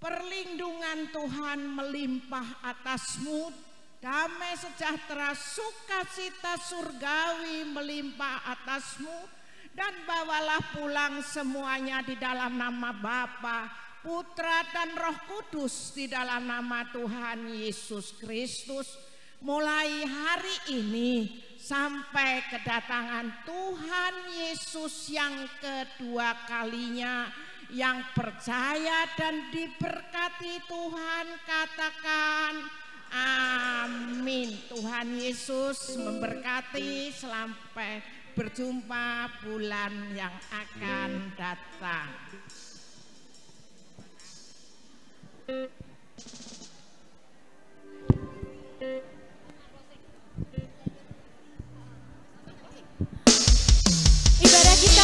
Perlindungan Tuhan melimpah atasmu, damai sejahtera, sukacita surgawi melimpah atasmu. Dan bawalah pulang semuanya di dalam nama Bapa, Putra dan Roh Kudus, di dalam nama Tuhan Yesus Kristus. Mulai hari ini sampai kedatangan Tuhan Yesus yang kedua kalinya. Yang percaya dan diberkati Tuhan katakan amin. Tuhan Yesus memberkati sampai berjumpa bulan yang akan datang. Ibadah kita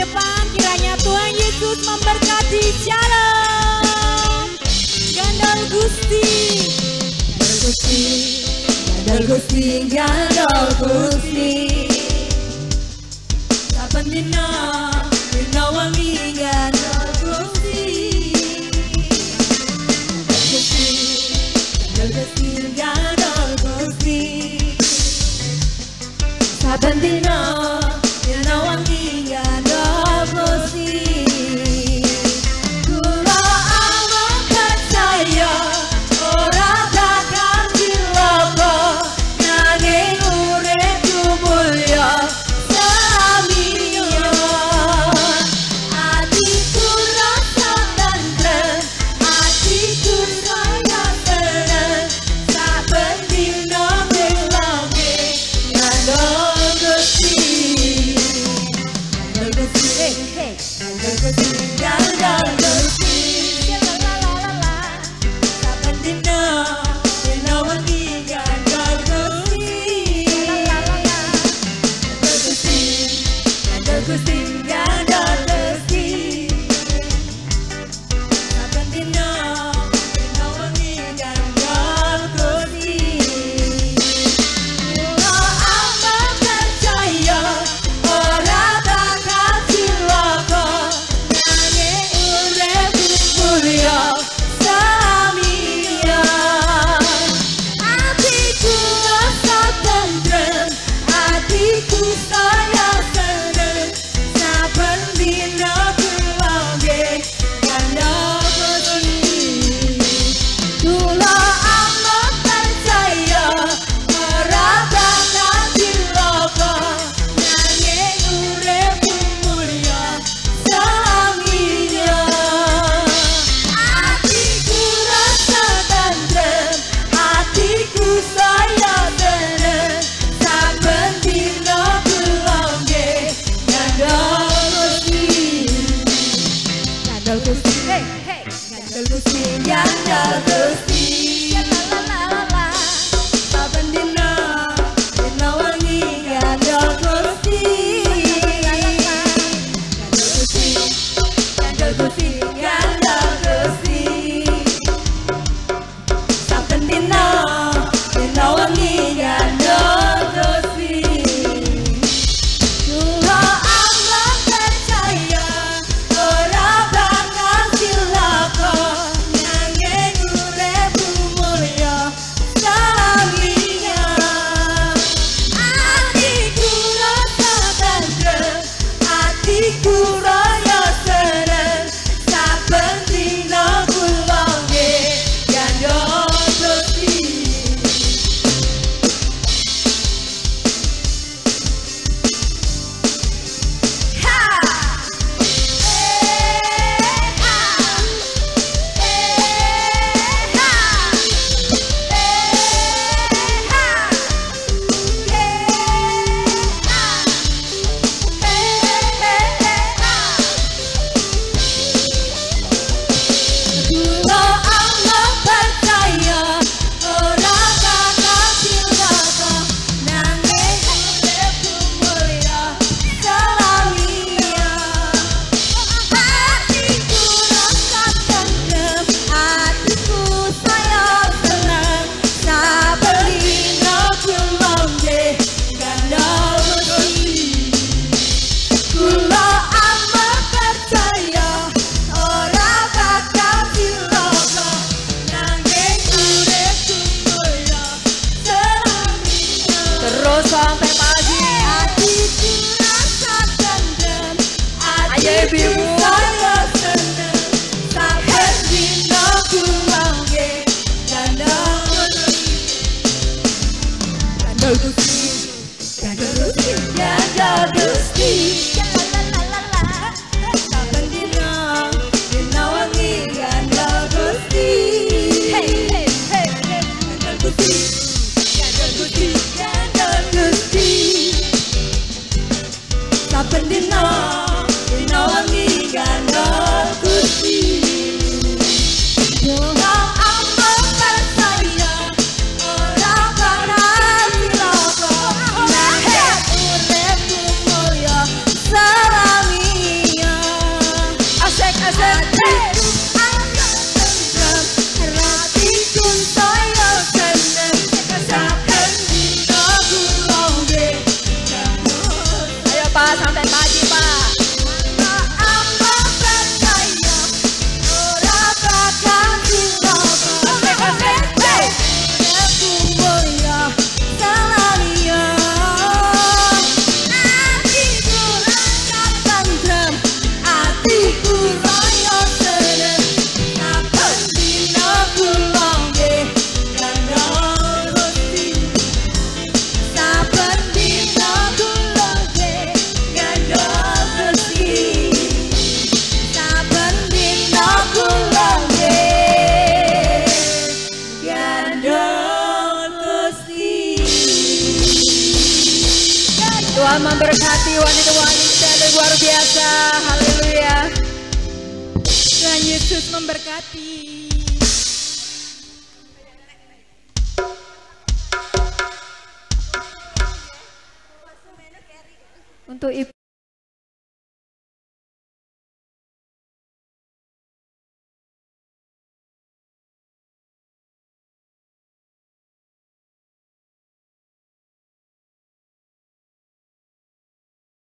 depan. Kiranya Tuhan Yesus memberkati. Shalom. Gandol Gusti. Gandol Gusti, Gandol Gusti. Kapan dina wangi Gandol Gusti. Gandol Gusti, Gandol Gusti. Kapan dina wangi Gandol Gusti. Kula awak percaya ora bakal cilaka, nanging uripku mulya samiya. Atiku rasa tentrem, atiku saya tenang, saben dina ngelangi Gandol Gusti. Gandol Gusti, Gandol Gusti, Gandol Gusti. Saben dina wangi Gandol Gusti. Gandol Gusti, Gandol Gusti. Saben dina wangi Gandol Gusti. Kula aman percaya ora bakal cilaka, nanging uripku mulya samiya. Atiku rasa tentrem, atiku saya seneng, saben dina kuwangi Gandol Gusti. Kula aman percaya ora bakal cilaka, nanging uripku mulya samiya. Atiku rasa tentrem, atiku saya seneng, saben dina kuwangi Gandol Gusti. Gandol Gusti, Gandol Gusti, Gandol Gusti. Saben dina wangi Gandol Gusti. Gandol Gusti, Gandol Gusti. Saben dina wangi Gandol Gusti. Kula aman percaya ora bakal cilaka, nanging uripku mulya samiya. Atiku rasa tentrem, atiku raya seneng, saben dina kuwangi Gandol Gusti. Ha! Kula aman percaya ora bakal cilaka, nanging uripku mulya samiya. Atiku rasa tentrem, atiku saya senang, saben dina kuwangi Gandol Gusti. Kula aman percaya ora bakal cilaka, nanging uripku mulya samiya. Terus sampai pagi. Atiku rasa tentrem, Ayo, ibu. atiku saya seneng, saben dina kuwangi Gandol Gusti. Gandol Gusti, Gandol Gusti, Gandol Gusti. Saben dina wangi Gandol Gusti. Gandol Gusti, Gandol Gusti, Gandol Gusti. Saben dina wangi memberkati wanita-wanita yang luar biasa. Haleluya. Tuhan Yesus memberkati. Untuk Ibu